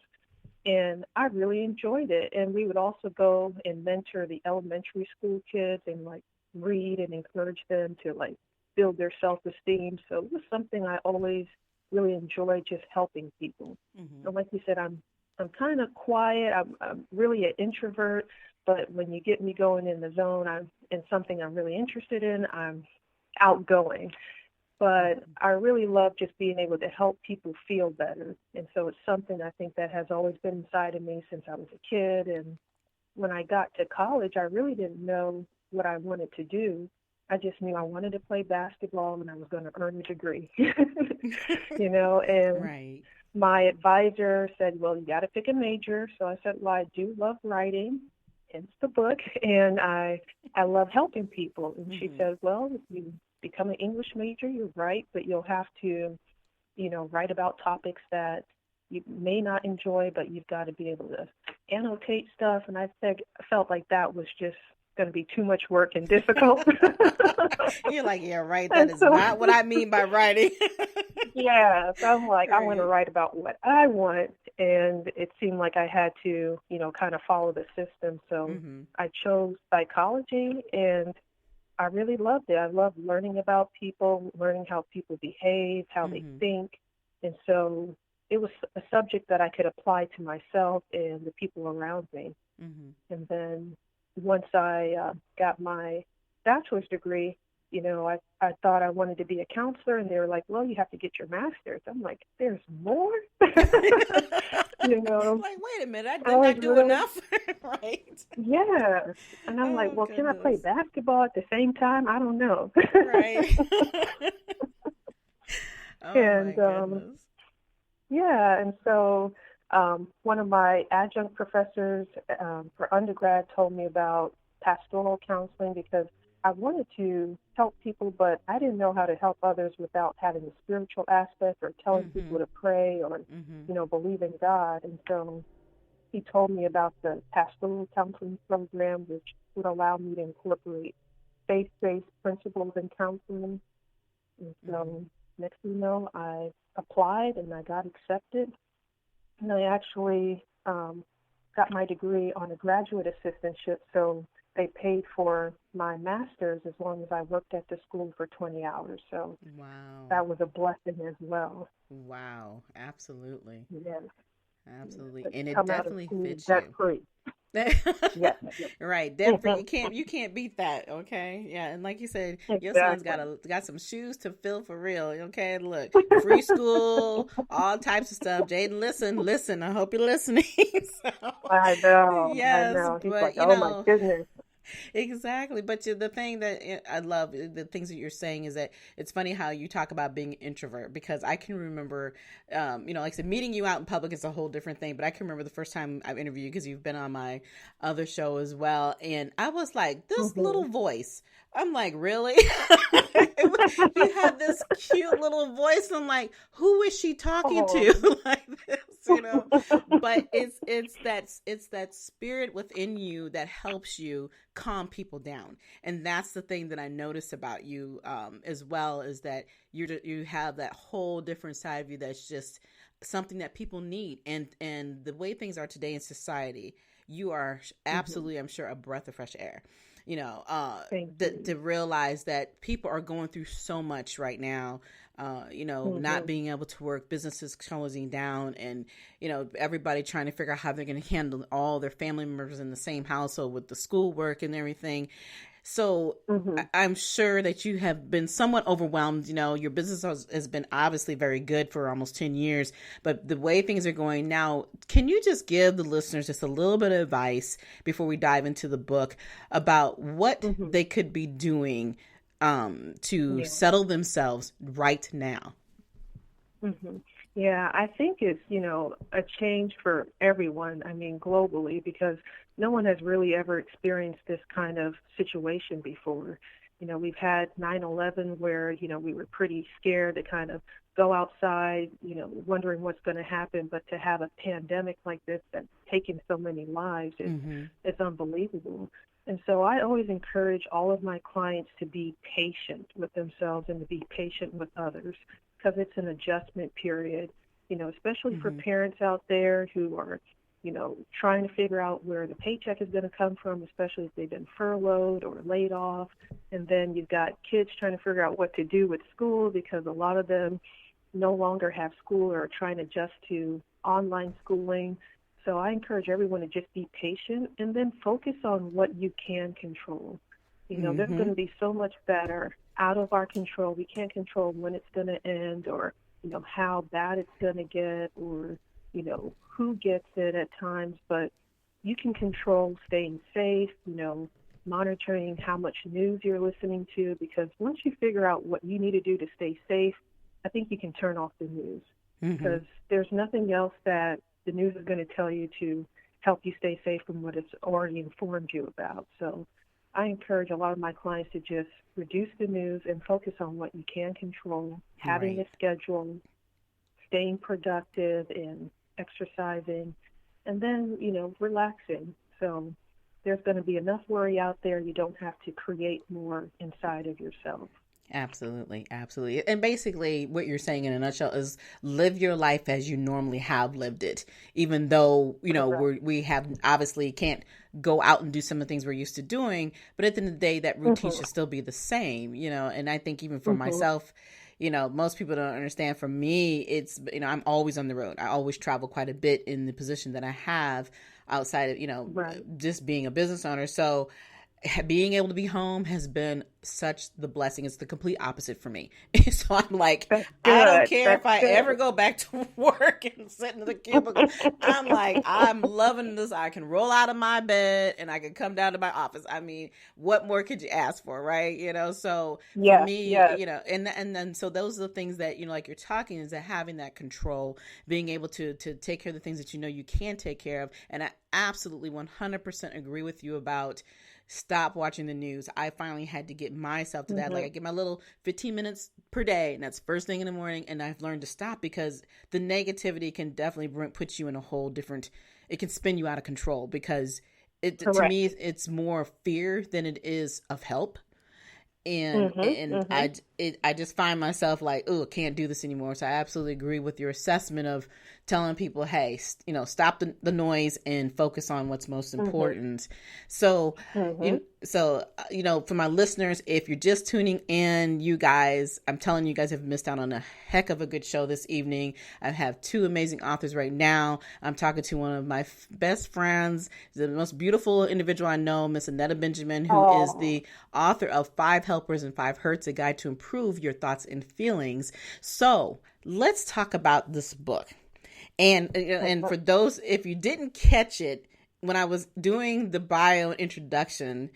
And I really enjoyed it. And we would also go and mentor the elementary school kids and read and encourage them to build their self-esteem. So it was something I always really enjoyed, just helping people. And like you said, I'm kind of quiet. I'm really an introvert. But when you get me going in the zone, in something I'm really interested in, I'm outgoing. But I really love just being able to help people feel better. And so it's something I think that has always been inside of me since I was a kid. And when I got to college, I really didn't know what I wanted to do. I just knew I wanted to play basketball and I was going to earn a degree. And right. My advisor said, well, you got to pick a major. So I said, well, I do love writing. Hence the book, and I love helping people. And she says, well, if you become an English major, you're right, but you'll have to, write about topics that you may not enjoy, but you've got to be able to annotate stuff. And I felt like that was just going to be too much work and difficult. You're like, yeah, right. That is not what I mean by writing. Yeah. So I'm like, I want to write about what I want. And it seemed like I had to, kind of follow the system. So I chose psychology, and I really loved it. I love learning about people, learning how people behave, how they think. And so it was a subject that I could apply to myself and the people around me. And then once I got my bachelor's degree, I thought I wanted to be a counselor, and they were like, well, you have to get your master's. I'm like, there's more? Like, wait a minute, I did not do enough. Right. Yeah. And I'm like, well, can I play basketball at the same time? I don't know. Right. And yeah, and so one of my adjunct professors for undergrad told me about pastoral counseling because I wanted to help people, but I didn't know how to help others without having a spiritual aspect or telling people to pray or, believe in God. And so he told me about the pastoral counseling program, which would allow me to incorporate faith-based principles in counseling. And so next thing you know, I applied and I got accepted. And I actually got my degree on a graduate assistantship, so they paid for my master's as long as I worked at the school for 20 hours. So that was a blessing as well. Wow, absolutely. Yes. Absolutely. And it definitely fits you. Free. Yes. Right. Debt free. You can't beat that. Okay. Yeah. And like you said, your son's got some shoes to fill for real. Okay. Look, free school, all types of stuff. Jaden, listen. I hope you're listening. So, I know. Yes. I know. He's but, like, oh my goodness. Exactly. But the thing that I love, the things that you're saying is that it's funny how you talk about being an introvert, because I can remember, like I said, meeting you out in public is a whole different thing. But I can remember the first time I've interviewed you, because you've been on my other show as well. And I was like, this little voice. I'm like, really? You had this cute little voice. I'm like, who is she talking to? Like this, But it's that spirit within you that helps you calm people down. And that's the thing that I noticed about you as well, is that you have that whole different side of you that's just something that people need. And the way things are today in society, you are absolutely, I'm sure, a breath of fresh air. To realize that people are going through so much right now, not being able to work, businesses closing down, and, everybody trying to figure out how they're going to handle all their family members in the same household with the schoolwork and everything. So Mm-hmm. I'm sure that you have been somewhat overwhelmed. Your business has been obviously very good for almost 10 years, but the way things are going now, can you just give the listeners just a little bit of advice before we dive into the book about what Mm-hmm. they could be doing to Yeah. settle themselves right now? Mm-hmm. Yeah, I think it's, a change for everyone, I mean, globally, because no one has really ever experienced this kind of situation before. We've had 9/11 where, we were pretty scared to kind of go outside, wondering what's going to happen. But to have a pandemic like this that's taken so many lives is unbelievable. And so I always encourage all of my clients to be patient with themselves and to be patient with others, because it's an adjustment period, especially for parents out there who are, trying to figure out where the paycheck is going to come from, especially if they've been furloughed or laid off. And then you've got kids trying to figure out what to do with school, because a lot of them no longer have school or are trying to adjust to online schooling. So I encourage everyone to just be patient and then focus on what you can control. There's going to be so much that are out of our control. We can't control when it's going to end, or, how bad it's going to get, or, who gets it at times. But you can control staying safe, monitoring how much news you're listening to, because once you figure out what you need to do to stay safe, I think you can turn off the news, because there's nothing else that the news is going to tell you to help you stay safe from what it's already informed you about. So I encourage a lot of my clients to just reduce the news and focus on what you can control, having a schedule, staying productive and exercising, and then, relaxing. So there's going to be enough worry out there. You don't have to create more inside of yourself. Absolutely. Absolutely. And basically what you're saying in a nutshell is live your life as you normally have lived it, even though, we have obviously can't go out and do some of the things we're used to doing. But at the end of the day, that routine should still be the same, and I think even for myself, most people don't understand. For me, it's, I'm always on the road. I always travel quite a bit in the position that I have outside of, just being a business owner. So being able to be home has been such the blessing. It's the complete opposite for me. So I'm like, I don't care if I ever go back to work and sit in the cubicle. I'm like, I'm loving this. I can roll out of my bed and I can come down to my office. I mean, what more could you ask for, right? So for me, and then so those are the things that, like you're talking, is that having that control, being able to take care of the things that you can take care of. And I absolutely 100% agree with you about stop watching the news. I finally had to get myself to that. Like I get my little 15 minutes per day, and that's first thing in the morning. And I've learned to stop, because the negativity can definitely put you in a whole different, it can spin you out of control, because to me, it's more fear than it is of help. And I just find myself like, oh, can't do this anymore. So I absolutely agree with your assessment of telling people, hey, stop the noise and focus on what's most important. So, for my listeners, if you're just tuning in, you guys, I'm telling you, you guys have missed out on a heck of a good show this evening. I have two amazing authors right now. I'm talking to one of my best friends, the most beautiful individual I know, Miss Annetta Benjamin, who is the author of 5 Helpers and 5 Hurts, a guide to improve your thoughts and feelings. So let's talk about this book. And for those, if you didn't catch it, when I was doing the bio introduction,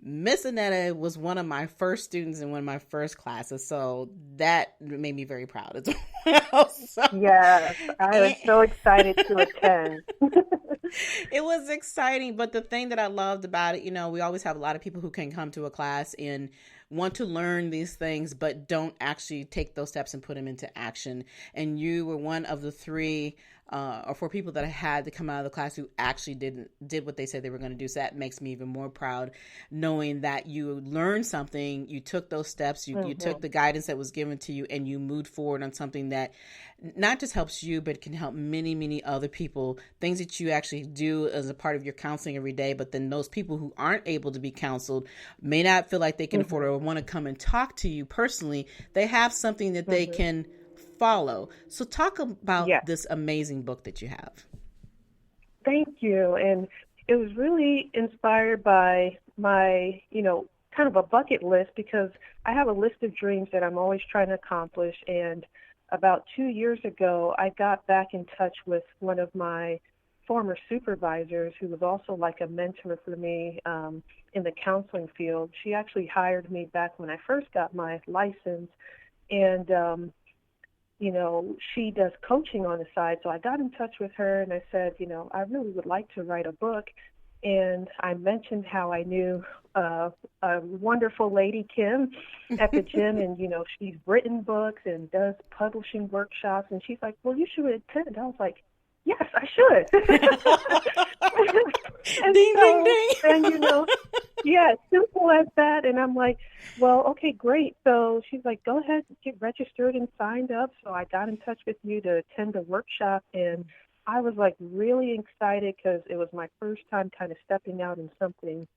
Miss Annetta was one of my first students in one of my first classes. So that made me very proud as well. Yes, I was so excited to attend. It was exciting. But the thing that I loved about it, we always have a lot of people who can come to a class and want to learn these things, but don't actually take those steps and put them into action. And you were one of the 3 or 4 people that I had to come out of the class who actually did what they said they were going to do. So that makes me even more proud, knowing that you learned something, you took those steps, you took the guidance that was given to you, and you moved forward on something that not just helps you, but can help many, many other people, things that you actually do as a part of your counseling every day. But then those people who aren't able to be counseled may not feel like they can afford it or want to come and talk to you personally. They have something that they can follow. So talk about this amazing book that you have. Thank you. And it was really inspired by my, kind of a bucket list because I have a list of dreams that I'm always trying to accomplish. And about 2 years ago, I got back in touch with one of my former supervisors who was also like a mentor for me in the counseling field. She actually hired me back when I first got my license. And, you know, she does coaching on the side. So I got in touch with her and I said, you know, I really would like to write a book. And I mentioned how I knew a wonderful lady, Kim, at the gym, and, you know, she's written books and does publishing workshops. And she's like, well, you should attend. I was like, yes, I should. And ding, so, ding, ding. and, you know, yeah, simple as that. And I'm like, well, okay, great. So she's like, go ahead, get registered and signed up. So I got in touch with you to attend the workshop, and I was like really excited because it was my first time kind of stepping out in something,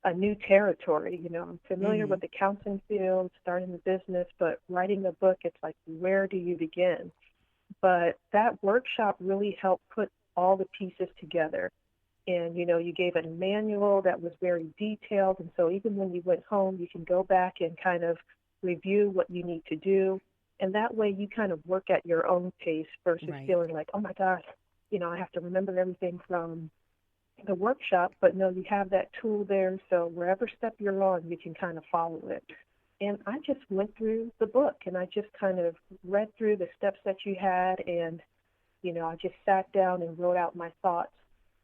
a new territory. You know, I'm familiar with the counseling field, starting the business, but writing a book, it's like, where do you begin? But that workshop really helped put all the pieces together. And, you know, you gave a manual that was very detailed. And so even when you went home, you can go back and kind of review what you need to do. And that way you kind of work at your own pace versus feeling like, oh, my gosh, you know, I have to remember everything from the workshop. But no, you have that tool there. So wherever step you're on, you can kind of follow it. And I just went through the book and I just kind of read through the steps that you had. And, you know, I just sat down and wrote out my thoughts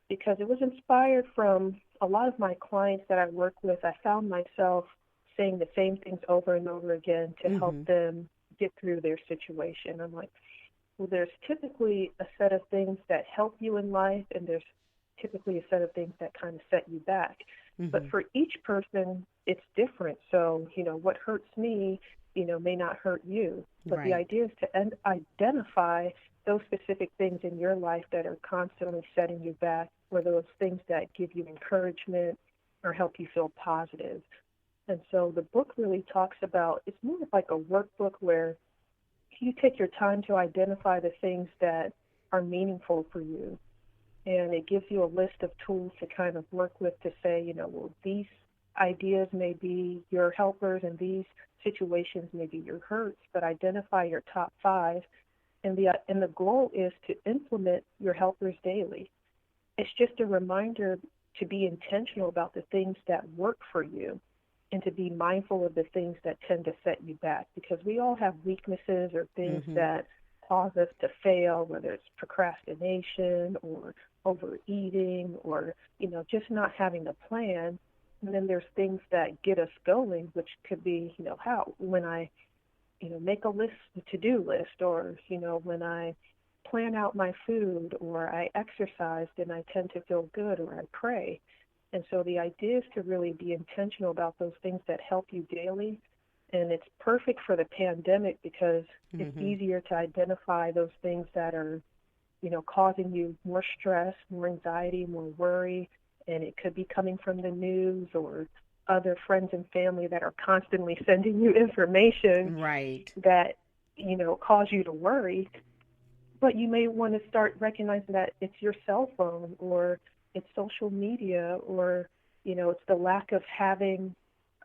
because it was inspired from a lot of my clients that I work with. I found myself saying the same things over and over again to help them get through their situation. I'm like, well, there's typically a set of things that help you in life, and there's typically a set of things that kind of set you back. But for each person, it's different. So, you know, what hurts me, you know, may not hurt you. But the idea is to identify those specific things in your life that are constantly setting you back, or those things that give you encouragement or help you feel positive. And so the book really talks about, it's more like a workbook where you take your time to identify the things that are meaningful for you. And it gives you a list of tools to kind of work with to say, you know, well, these ideas may be your helpers and these situations may be your hurts, but identify your top 5. And the goal is to implement your helpers daily. It's just a reminder to be intentional about the things that work for you and to be mindful of the things that tend to set you back, because we all have weaknesses or things that cause us to fail, whether it's procrastination or overeating or, you know, just not having a plan. And then there's things that get us going, which could be, you know, when I, you know, make a to-do list, or, you know, when I plan out my food, or I exercise, then I tend to feel good, or I pray. And so the idea is to really be intentional about those things that help you daily. And it's perfect for the pandemic because it's easier to identify those things that are, you know, causing you more stress, more anxiety, more worry. And it could be coming from the news or other friends and family that are constantly sending you information that, you know, cause you to worry. But you may want to start recognizing that it's your cell phone, or it's social media, or, you know, it's the lack of having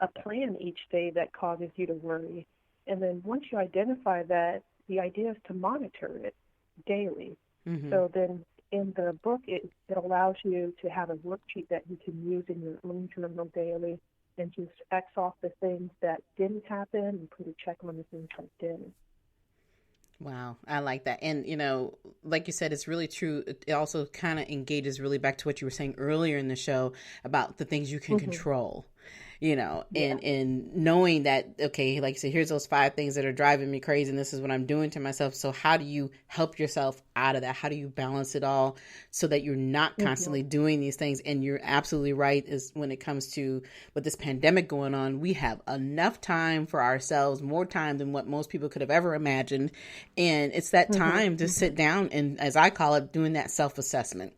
a plan each day that causes you to worry. And then once you identify that, the idea is to monitor it daily. So then in the book, it allows you to have a worksheet that you can use in your own journal daily and just X off the things that didn't happen and put a check on the things that did. Wow, I like that. And, you know, like you said, it's really true. It also kind of engages really back to what you were saying earlier in the show about the things you can control. You know, and knowing that, okay, like you said, here's those 5 things that are driving me crazy, and this is what I'm doing to myself. So how do you help yourself out of that? How do you balance it all so that you're not constantly doing these things? And you're absolutely right, is when it comes to with this pandemic going on, we have enough time for ourselves, more time than what most people could have ever imagined. And it's that time to sit down and, as I call it, doing that self-assessment.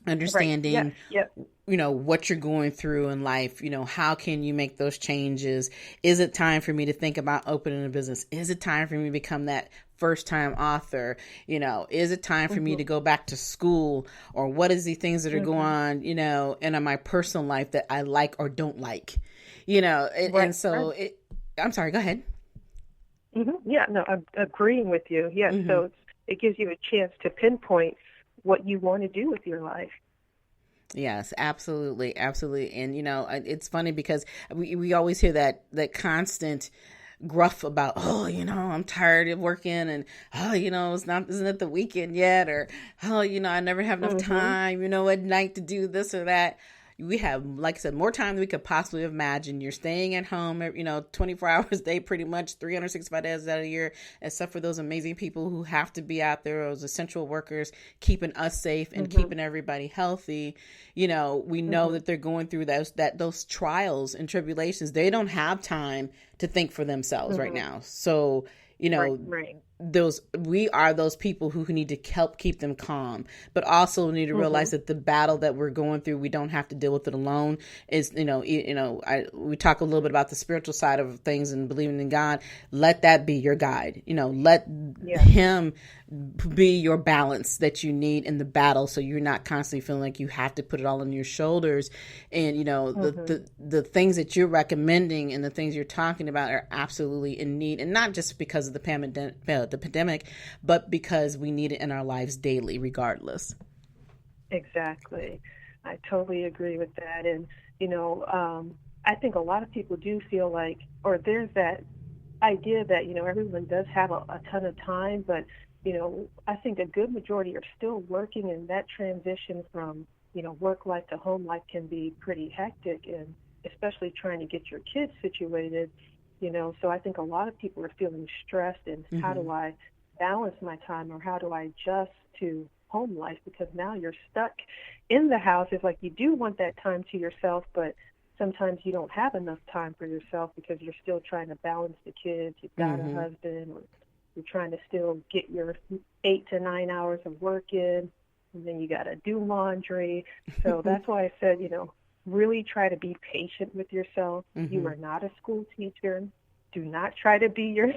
Understanding, you know, what you're going through in life, you know, how can you make those changes? Is it time for me to think about opening a business? Is it time for me to become that first-time author? Is it time for me to go back to school? Or what is the things that are going on, in my personal life that I like or don't like? And so I'm sorry, go ahead. Yeah, no, I'm agreeing with you. Yeah, so it gives you a chance to pinpoint what you want to do with your life. Yes, absolutely. Absolutely. And, it's funny because we always hear that constant gruff about, I'm tired of working, and, isn't it the weekend yet? Or, I never have enough time, at night to do this or that. We have, like I said, more time than we could possibly imagine. You're staying at home, 24 hours a day, pretty much 365 days out of the year, except for those amazing people who have to be out there, those essential workers, keeping us safe and keeping everybody healthy. We know that they're going through those trials and tribulations. They don't have time to think for themselves right now. So, we are those people who need to help keep them calm, but also need to realize that the battle that we're going through, we don't have to deal with it alone. Is we talk a little bit about the spiritual side of things and believing in God. Let that be your guide. Let Him be your balance that you need in the battle, so you're not constantly feeling like you have to put it all on your shoulders. And the things that you're recommending and the things you're talking about are absolutely in need, and not just because of the pandemic, but because we need it in our lives daily, regardless. Exactly. I totally agree with that. And, I think a lot of people do feel like, or there's that idea that, everyone does have a ton of time, but, I think a good majority are still working, and that transition from, work life to home life can be pretty hectic, and especially trying to get your kids situated. So I think a lot of people are feeling stressed, and how do I balance my time, or how do I adjust to home life? Because now you're stuck in the house. It's like you do want that time to yourself, but sometimes you don't have enough time for yourself because you're still trying to balance the kids. You've got a husband, or you're trying to still get your 8 to 9 hours of work in, and then you got to do laundry. So that's why I said, really try to be patient with yourself. You are not a school teacher. Do not try to be your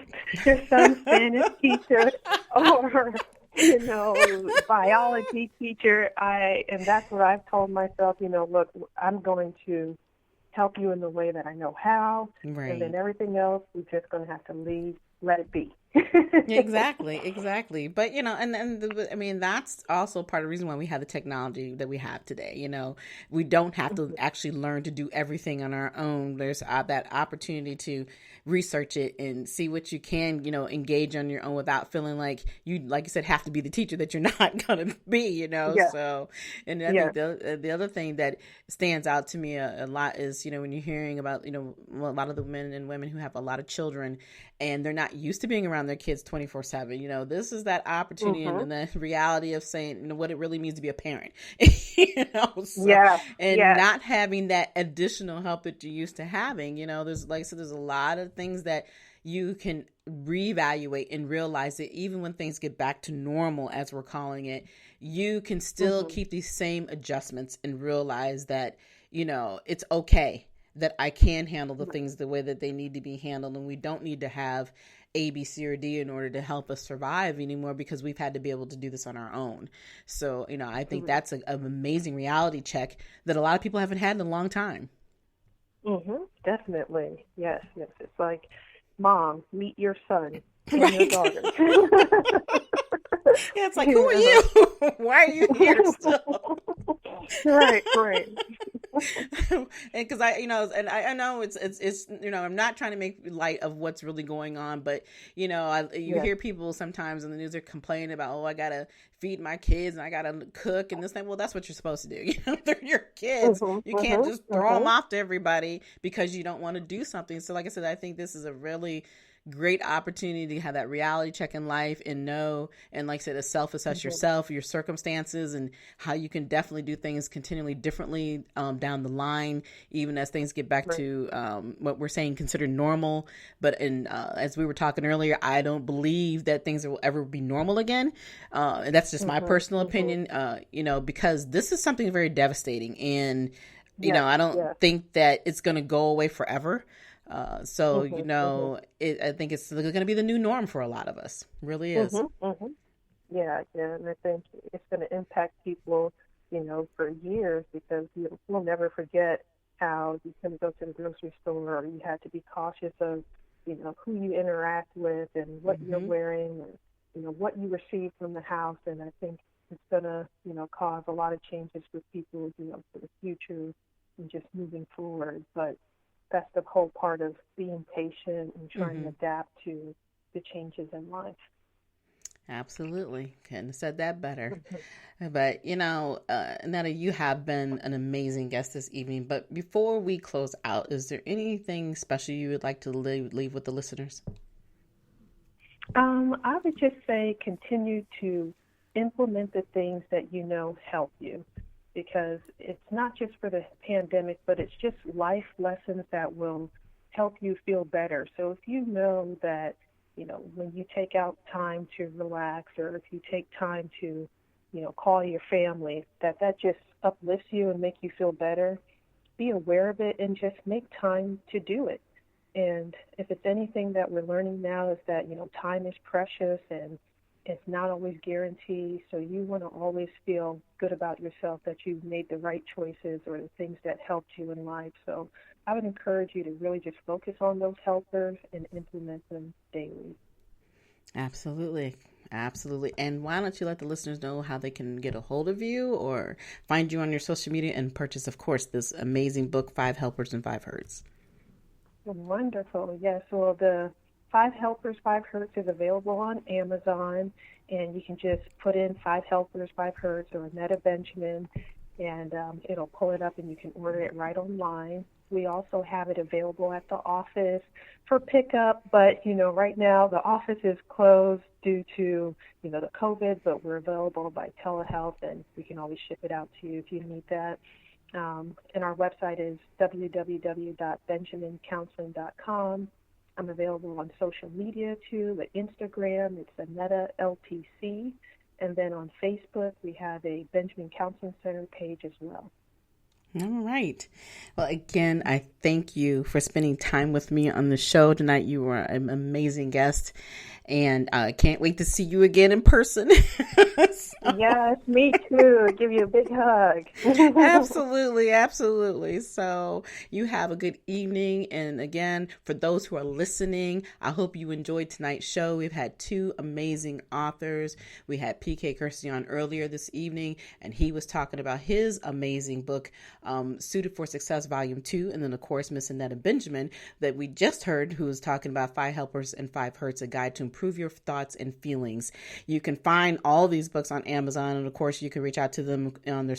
son's Spanish teacher or, biology teacher. And that's what I've told myself, look, I'm going to help you in the way that I know how. Right. And then everything else, we're just going to have to let it be. Exactly. But, that's also part of the reason why we have the technology that we have today. We don't have to actually learn to do everything on our own. There's that opportunity to research it and see what you can, engage on your own without feeling like you said, have to be the teacher that you're not going to be, Yeah. So, and I think the other thing that stands out to me a lot is, when you're hearing about, a lot of the men and women who have a lot of children and they're not used to being around their kids 24/7. This is that opportunity and the reality of saying, what it really means to be a parent, not having that additional help that you're used to having. There's, like I said, there's a lot of things that you can reevaluate and realize that even when things get back to normal, as we're calling it, you can still keep these same adjustments and realize that, it's okay, that I can handle the things the way that they need to be handled. And we don't need to have A, B, C, or D in order to help us survive anymore, because we've had to be able to do this on our own. So, I think that's an amazing reality check that a lot of people haven't had in a long time. Definitely. Yes. It's like, Mom, meet your son and your daughter. Yeah, it's like, who are you? Why are you here still? Right. And because I know it's I'm not trying to make light of what's really going on, but you hear people sometimes in the news are complaining about, I gotta feed my kids and I gotta cook and this thing. Well, that's what you're supposed to do. They're your kids. You can't just throw them off to everybody because you don't want to do something. So, like I said, I think this is a really great opportunity to have that reality check in life and know, and like I said, to self-assess yourself, your circumstances, and how you can definitely do things continually differently down the line, even as things get back to what we're saying considered normal. But as we were talking earlier, I don't believe that things will ever be normal again. And that's just my personal opinion, because this is something very devastating, and I don't think that it's going to go away forever. So, I think it's going to be the new norm for a lot of us. Really is. Yeah, and I think it's going to impact people, for years, because we'll never forget how you couldn't go to the grocery store, or you had to be cautious of, who you interact with and what you're wearing, or, what you receive from the house. And I think it's going to, cause a lot of changes for people, for the future and just moving forward. But that's the whole part of being patient and trying to adapt to the changes in life. Absolutely. Couldn't have said that better. But, Annetta, you have been an amazing guest this evening. But before we close out, is there anything special you would like to leave with the listeners? I would just say continue to implement the things that help you, because it's not just for the pandemic, but it's just life lessons that will help you feel better. So if you know that, when you take out time to relax, or if you take time to, call your family, that just uplifts you and make you feel better, be aware of it and just make time to do it. And if it's anything that we're learning now, is that, time is precious and it's not always guaranteed. So you want to always feel good about yourself, that you've made the right choices or the things that helped you in life. So I would encourage you to really just focus on those helpers and implement them daily. Absolutely. And why don't you let the listeners know how they can get a hold of you or find you on your social media and purchase, of course, this amazing book, 5 Helpers and 5 Hurts. Wonderful. Yes. Well, the 5 Helpers, 5 Hurts is available on Amazon, and you can just put in 5 Helpers, 5 Hurts or Annetta Benjamin, and it'll pull it up and you can order it right online. We also have it available at the office for pickup, but, right now the office is closed due to, the COVID, but we're available by telehealth, and we can always ship it out to you if you need that. And our website is www.benjamincounseling.com. I'm available on social media too. At Instagram, it's Annetta LTC. And then on Facebook, we have a Benjamin Counseling Center page as well. All right. Well, again, I thank you for spending time with me on the show tonight. You were an amazing guest, and I can't wait to see you again in person. Yes, me too. Give you a big hug. Absolutely. So you have a good evening. And again, for those who are listening, I hope you enjoyed tonight's show. We've had 2 amazing authors. We had PK Kersey on earlier this evening, and he was talking about his amazing book, Suited for Success, Volume 2. And then, of course, Miss Annetta Benjamin that we just heard, who was talking about 5 Helpers and 5 Hurts, a guide to improve your thoughts and feelings. You can find all these books on Amazon, and of course you can reach out to them on their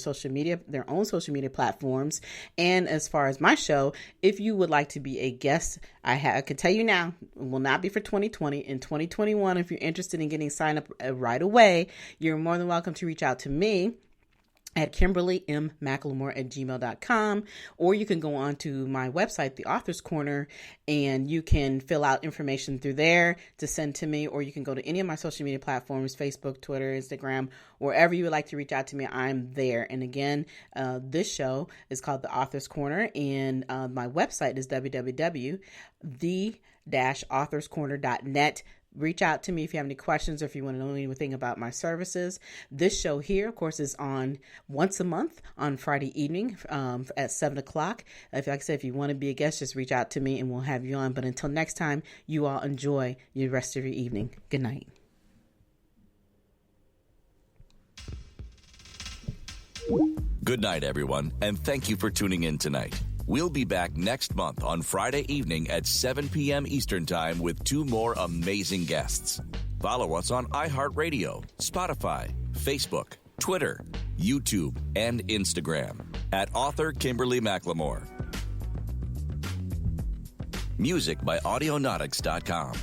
own social media platforms. And as far as my show, if you would like to be a guest, I can tell you now, it will not be for 2020. In 2021, if you're interested in getting signed up right away, you're more than welcome to reach out to me at KimberlyMcLemore@gmail.com, or you can go on to my website, The Author's Corner, and you can fill out information through there to send to me, or you can go to any of my social media platforms, Facebook, Twitter, Instagram, wherever you would like to reach out to me, I'm there. And again, this show is called The Author's Corner, and my website is www.the-authorscorner.net. Reach out to me if you have any questions or if you want to know anything about my services. This show here, of course, is on once a month on Friday evening at 7 o'clock. Like I said, if you want to be a guest, just reach out to me and we'll have you on. But until next time, you all enjoy the rest of your evening. Good night. Good night, everyone, and thank you for tuning in tonight. We'll be back next month on Friday evening at 7 p.m. Eastern Time with 2 more amazing guests. Follow us on iHeart Spotify, Facebook, Twitter, YouTube, and Instagram at author Kimberly McLemore. Music by Audionautics.com.